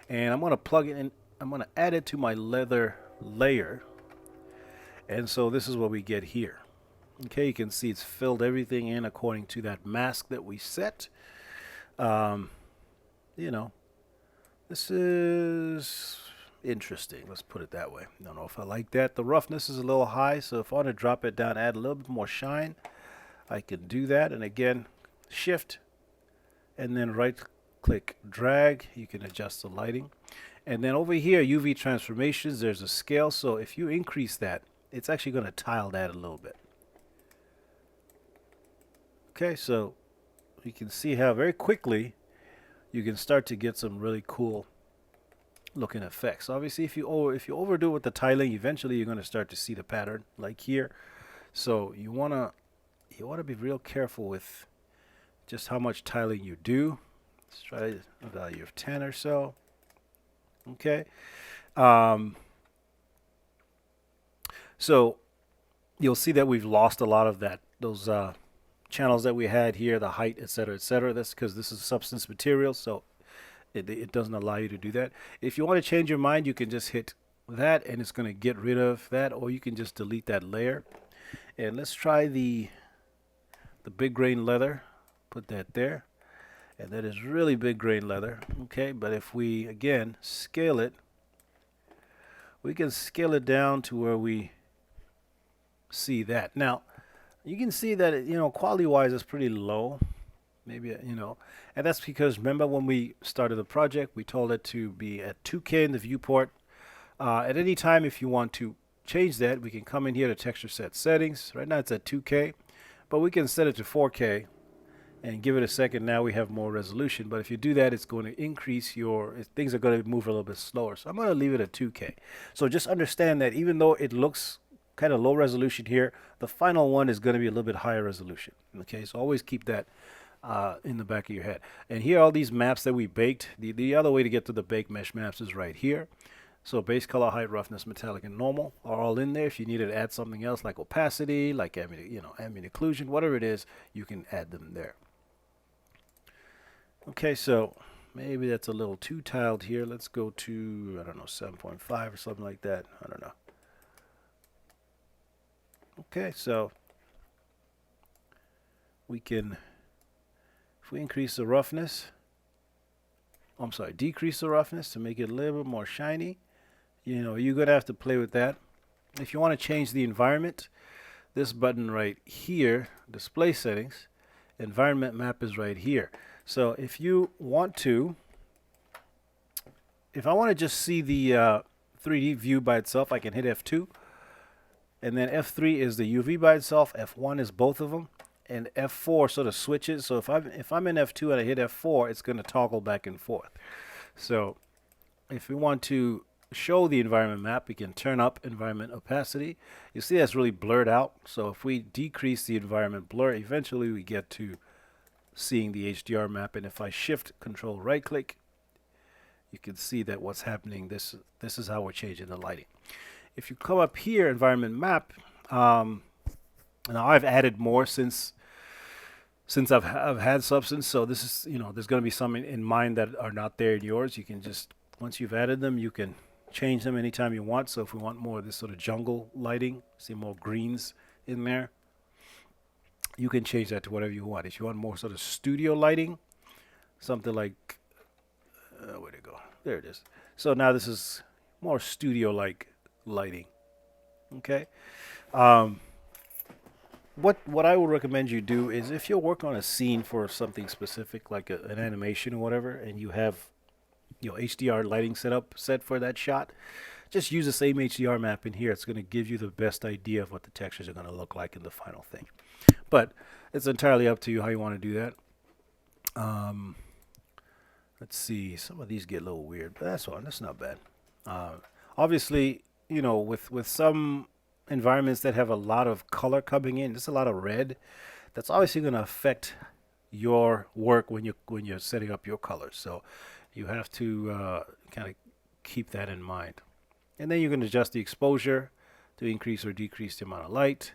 and I'm going to plug it in. I'm going to add it to my leather layer. And so this is what we get here. Okay, you can see it's filled everything in according to that mask that we set. You know, this is interesting. Let's put it that way. Don't know if I like that. The roughness is a little high, so if I want to drop it down, add a little bit more shine, I can do that. And again, shift, and then right click drag. You can adjust the lighting. And then over here, UV transformations, there's a scale. So if you increase that, it's actually going to tile that a little bit. Okay, so you can see how very quickly you can start to get some really cool looking effects. Obviously, if you overdo it with the tiling, eventually you're going to start to see the pattern like here. So you want to be real careful with just how much tiling you do. Let's try a value of 10 or so. Okay. So you'll see that we've lost a lot of those channels that we had here, the height, etc., etc. That's because this is substance material, so it doesn't allow you to do that. If you want to change your mind, you can just hit that, and it's going to get rid of that, or you can just delete that layer. And let's try the big grain leather. Put that there. And that is really big grain leather. Okay, but if we again scale it, we can scale it down to where we see that. Now, you can see that quality wise it's pretty low. Maybe and that's because remember when we started the project, we told it to be at 2K in the viewport. At any time, if you want to change that, we can come in here to texture set settings. Right now it's at 2K, but we can set it to 4K and give it a second. Now we have more resolution, but if you do that, it's going to increase things are going to move a little bit slower. So I'm going to leave it at 2K. So just understand that even though it looks kind of low resolution here, the final one is going to be a little bit higher resolution. Okay, so always keep that in the back of your head. And here are all these maps that we baked. The other way to get to the baked mesh maps is right here. So base, color, height, roughness, metallic, and normal are all in there. If you need to add something else like opacity, like ambient occlusion, whatever it is, you can add them there. Okay, so maybe that's a little too tiled here. Let's go to, I don't know, 7.5 or something like that. I don't know. Okay, so we can, if we increase the roughness, decrease the roughness to make it a little bit more shiny. You're going to have to play with that. If you want to change the environment, this button right here, display settings, environment map is right here. So if you want to, if I want to just see the 3D view by itself, I can hit F2. And then F3 is the UV by itself. F1 is both of them. And F4 sort of switches. So if I'm in F2 and I hit F4, it's going to toggle back and forth. So if we want to show the environment map, we can turn up environment opacity. You see that's really blurred out. So if we decrease the environment blur, eventually we get to seeing the HDR map. And if I shift control right click, you can see that what's happening. This is how we're changing the lighting. If you come up here, environment map, now I've added more since I've had Substance. So this is, there's going to be some in mine that are not there in yours. You can just, once you've added them, you can change them anytime you want. So if we want more of this sort of jungle lighting, see more greens in there, you can change that to whatever you want. If you want more sort of studio lighting, something like, where'd it go? There it is. So now this is more studio-like lighting. Okay. What I would recommend you do is if you're working on a scene for something specific, like an animation or whatever, and you have HDR lighting set for that shot, just use the same HDR map in here. It's going to give you the best idea of what the textures are going to look like in the final thing. But it's entirely up to you how you want to do that. Let's see. Some of these get a little weird, but that's not bad. Obviously, with some environments that have a lot of color coming in, there's a lot of red. That's obviously going to affect your work when you're setting up your colors. So you have to kind of keep that in mind. And then you can adjust the exposure to increase or decrease the amount of light.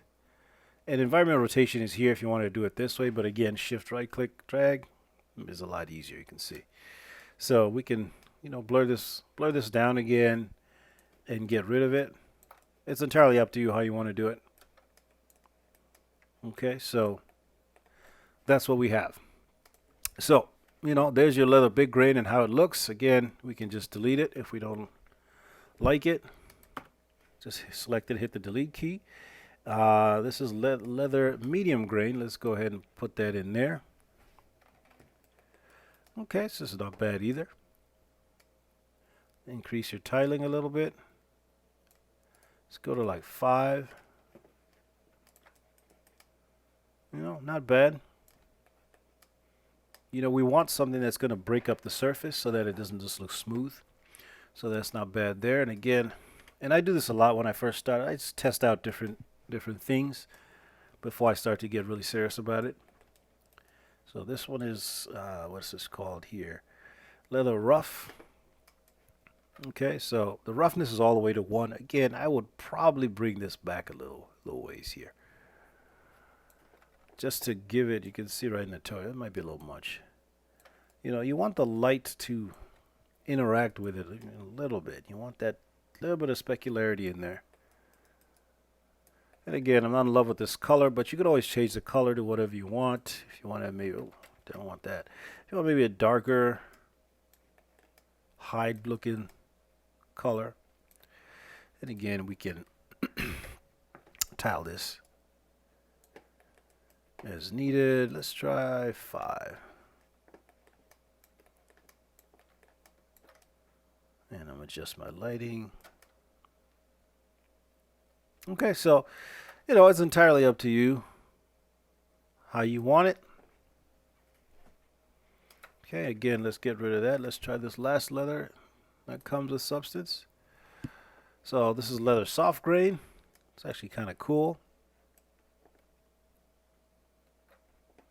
And environmental rotation is here if you want to do it this way. But again, shift right click drag is a lot easier, you can see. So we can blur this down again and get rid of it. It's entirely up to you how you want to do it. Okay, so that's what we have. So there's your little big grain and how it looks. Again, we can just delete it if we don't like it. Just select it, hit the delete key. This is leather medium grain. Let's go ahead and put that in there. Okay, so this is not bad either. Increase your tiling a little bit. Let's go to like 5. Not bad. We want something that's going to break up the surface so that it doesn't just look smooth. So that's not bad there. And again, and I do this a lot when I first start. I just test out different things before I start to get really serious about it. So this one is, what's this called here? Leather rough. Okay, so the roughness is all the way to 1. Again, I would probably bring this back a little ways here. Just to give it, you can see right in the tutorial, it might be a little much. You want the light to interact with it a little bit. You want that little bit of specularity in there. And again, I'm not in love with this color, but you can always change the color to whatever you want. If you want to maybe, oh, don't want that. If you want maybe a darker hide looking color. And again, we can tile this as needed. Let's try 5. And I'm adjust my lighting. Okay, so, it's entirely up to you how you want it. Okay, again, let's get rid of that. Let's try this last leather that comes with substance. So this is leather soft grain. It's actually kind of cool.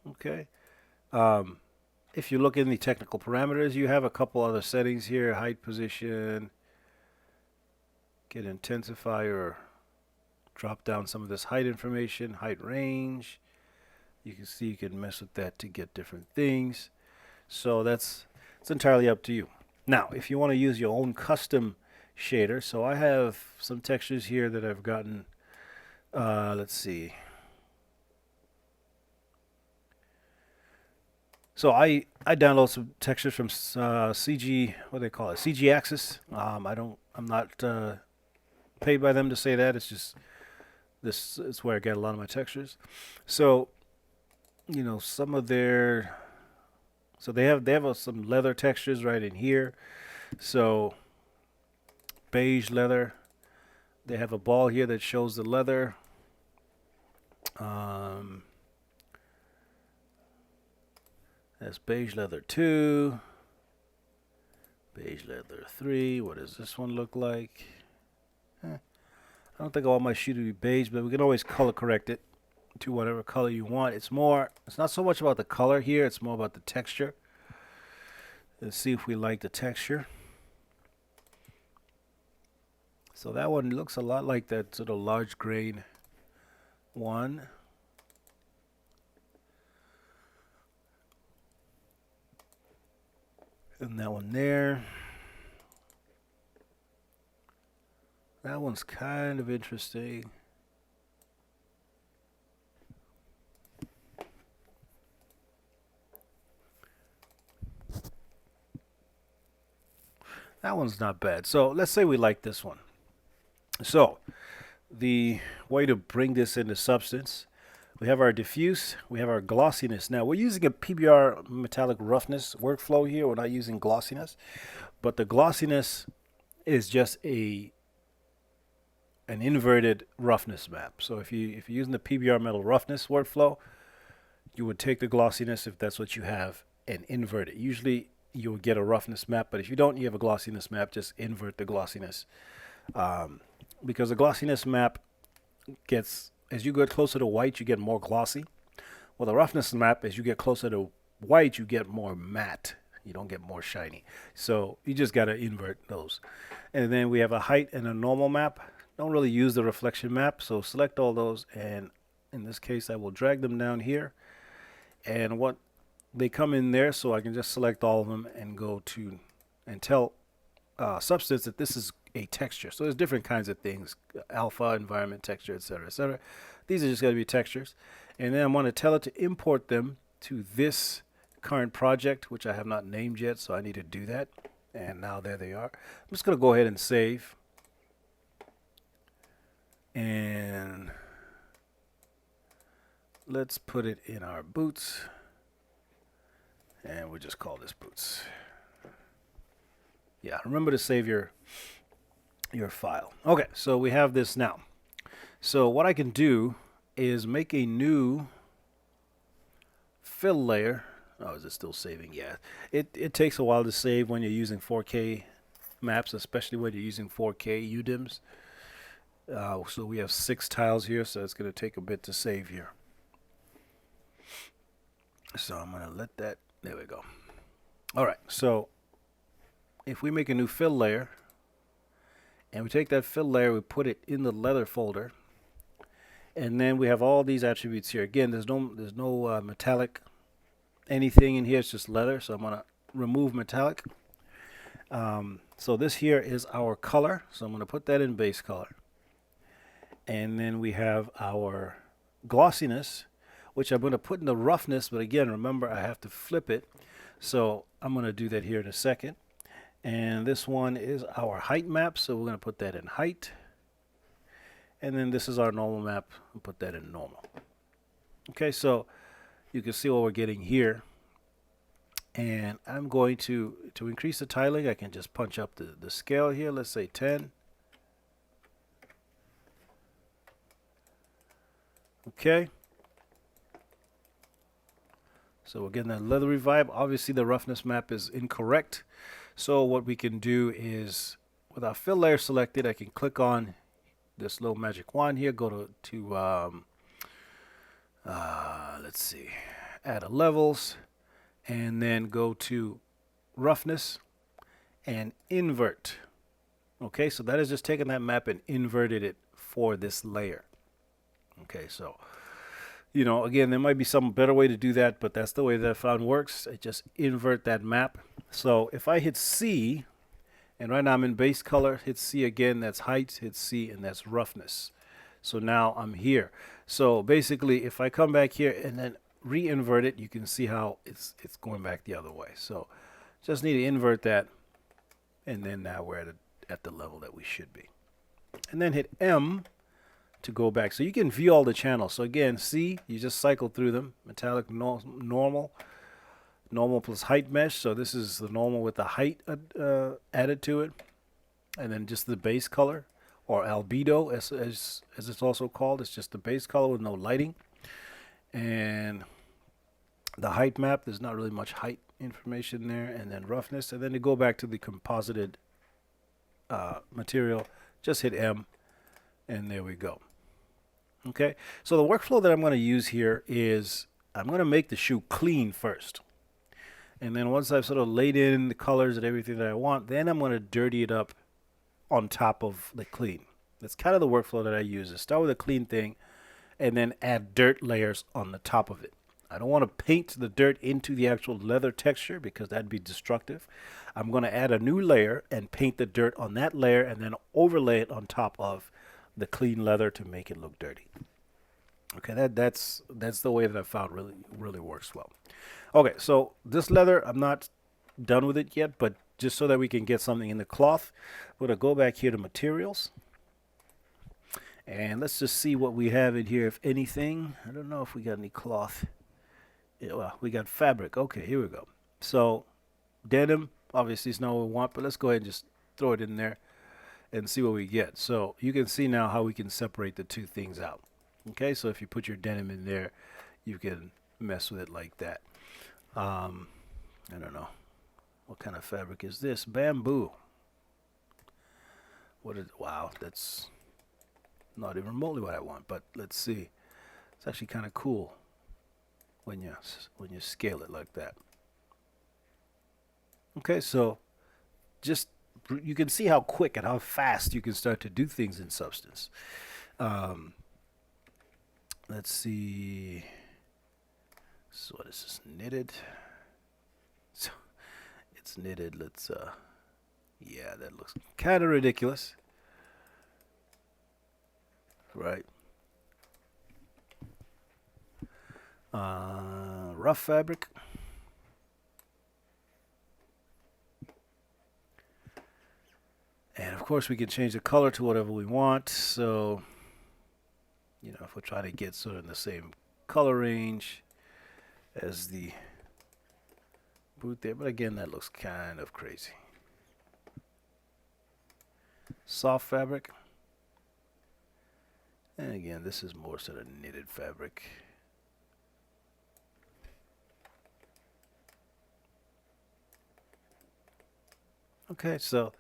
Okay. If you look in the technical parameters, you have a couple other settings here. Height, position, get intensify or drop down some of this height information, height range. You can see you can mess with that to get different things. So it's entirely up to you. Now, if you want to use your own custom shader, so I have some textures here that I've gotten. Let's see. So I download some textures from CG, what do they call it? CG Access. I'm not paid by them to say that. It's just this is where I get a lot of my textures. So, some of their, so they have some leather textures right in here. So beige leather. They have a ball here that shows the leather. That's beige leather 2. Beige leather 3. What does this one look like? I don't think I want my shoe to be beige, but we can always color correct it to whatever color you want. It's not so much about the color here, it's more about the texture. Let's see if we like the texture. So that one looks a lot like that sort of large grain one. And that one there. That one's kind of interesting. That one's not bad. So let's say we like this one. So the way to bring this into substance, we have our diffuse, we have our glossiness. Now we're using a PBR metallic roughness workflow here. We're not using glossiness, but the glossiness is just an inverted roughness map. So if you're using the PBR metal roughness workflow, you would take the glossiness, if that's what you have, and invert it. Usually you'll get a roughness map, but if you don't, you have a glossiness map, just invert the glossiness. Because the glossiness map gets, as you get closer to white, you get more glossy. Well, the roughness map, as you get closer to white, you get more matte. You don't get more shiny. So you just got to invert those. And then we have a height and a normal map. Don't really use the reflection map, so select all those, and in this case I will drag them down here, and what they come in there, so I can just select all of them and go to and tell Substance that this is a texture. So there's different kinds of things: alpha, environment, texture, etc., etc. These are just going to be textures, and then I'm going to tell it to import them to this current project, which I have not named yet, so I need to do that. And now there they are. I'm just going to go ahead and save. And let's put it in our boots, and we'll just call this boots. Yeah, remember to save your file. Okay, so we have this now. So what I can do is make a new fill layer. Oh, is it still saving? Yeah, it takes a while to save when you're using 4K maps, especially when you're using 4K UDIMs. So we have 6 tiles here, so it's going to take a bit to save here. So I'm going to let that, there we go. All right, so if we make a new fill layer, and we take that fill layer, we put it in the leather folder, and then we have all these attributes here. Again, there's no metallic anything in here, it's just leather, so I'm going to remove metallic. So this here is our color, so I'm going to put that in base color. And then we have our glossiness, which I'm going to put in the roughness. But again, remember, I have to flip it. So I'm going to do that here in a second. And this one is our height map. So we're going to put that in height. And then this is our normal map. We'll put that in normal. Okay, so you can see what we're getting here. And I'm going to increase the tiling, I can just punch up the scale here. Let's say 10. Okay. So we're getting that leathery vibe. Obviously, the roughness map is incorrect. So what we can do is, with our fill layer selected, I can click on this little magic wand here. Go to let's see, add a levels, and then go to roughness and invert. Okay, so that is just taking that map and inverted it for this layer. Okay, so you know, again, there might be some better way to do that, but that's the way that I found works. I just invert that map. So if I hit C, and right now I'm in base color, hit C again, that's height, hit C, and that's roughness. So now I'm here. So basically, if I come back here and then re-invert it, you can see how it's going back the other way. So just need to invert that, and then now we're at the level that we should be. And then hit M to go back. So you can view all the channels. So again, C, you just cycle through them. Metallic, normal plus height mesh. So this is the normal with the height added to it. And then just the base color, or albedo as it's also called. It's just the base color with no lighting. And the height map, there's not really much height information there. And then roughness. And then to go back to the composited material, just hit M. And there we go. Okay, so the workflow that I'm going to use here is I'm going to make the shoe clean first. And then once I've sort of laid in the colors and everything that I want, then I'm going to dirty it up on top of the clean. That's kind of the workflow that I use. I start with a clean thing and then add dirt layers on the top of it. I don't want to paint the dirt into the actual leather texture because that'd be destructive. I'm going to add a new layer and paint the dirt on that layer and then overlay it on top of the clean leather to make it look dirty. Okay, that's the way that I found really works well. Okay, so this leather, I'm not done with it yet, but just so that we can get something in the cloth, we're going to go back here to materials. And let's just see what we have in here, if anything. I don't know if we got any cloth. Yeah, well, we got fabric. Okay, here we go. So denim, obviously is not what we want, but let's go ahead and just throw it in there and see what we get. So you can see now how we can separate the two things out. Okay, so if you put your denim in there, you can mess with it like that. I don't know. What kind of fabric is this? Bamboo. Wow, that's not even remotely what I want, but let's see. It's actually kind of cool when you scale it like that. Okay, so just you can see how quick and how fast you can start to do things in Substance. Let's see. So what is this? Knitted. So it's knitted. Let's yeah, that looks kind of ridiculous, right? Rough fabric. And of course we can change the color to whatever we want. So, you know, if we're trying to get sort of in the same color range as the boot there, but again, that looks kind of crazy. Soft fabric. And again, this is more sort of knitted fabric. Okay, so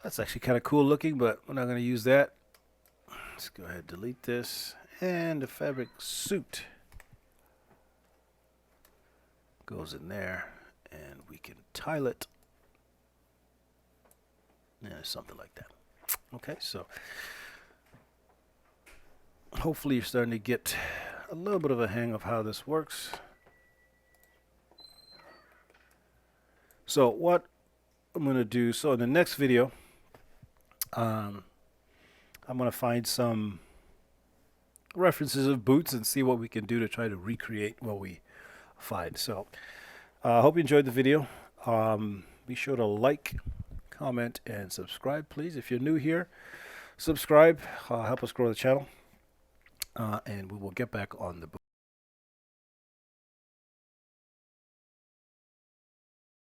that's actually kind of cool looking, but we're not going to use that. Let's go ahead and delete this. And the fabric suit goes in there, and we can tile it. Yeah, something like that. Okay, so hopefully you're starting to get a little bit of a hang of how this works. So what I'm going to do, so in the next video, I'm I'm going to find some references of boots and see what we can do to try to recreate what we find. So I hope you enjoyed the video. Be sure to like, comment, and subscribe, please. If you're new here, subscribe. Help us grow the channel. And we will get back on the boot.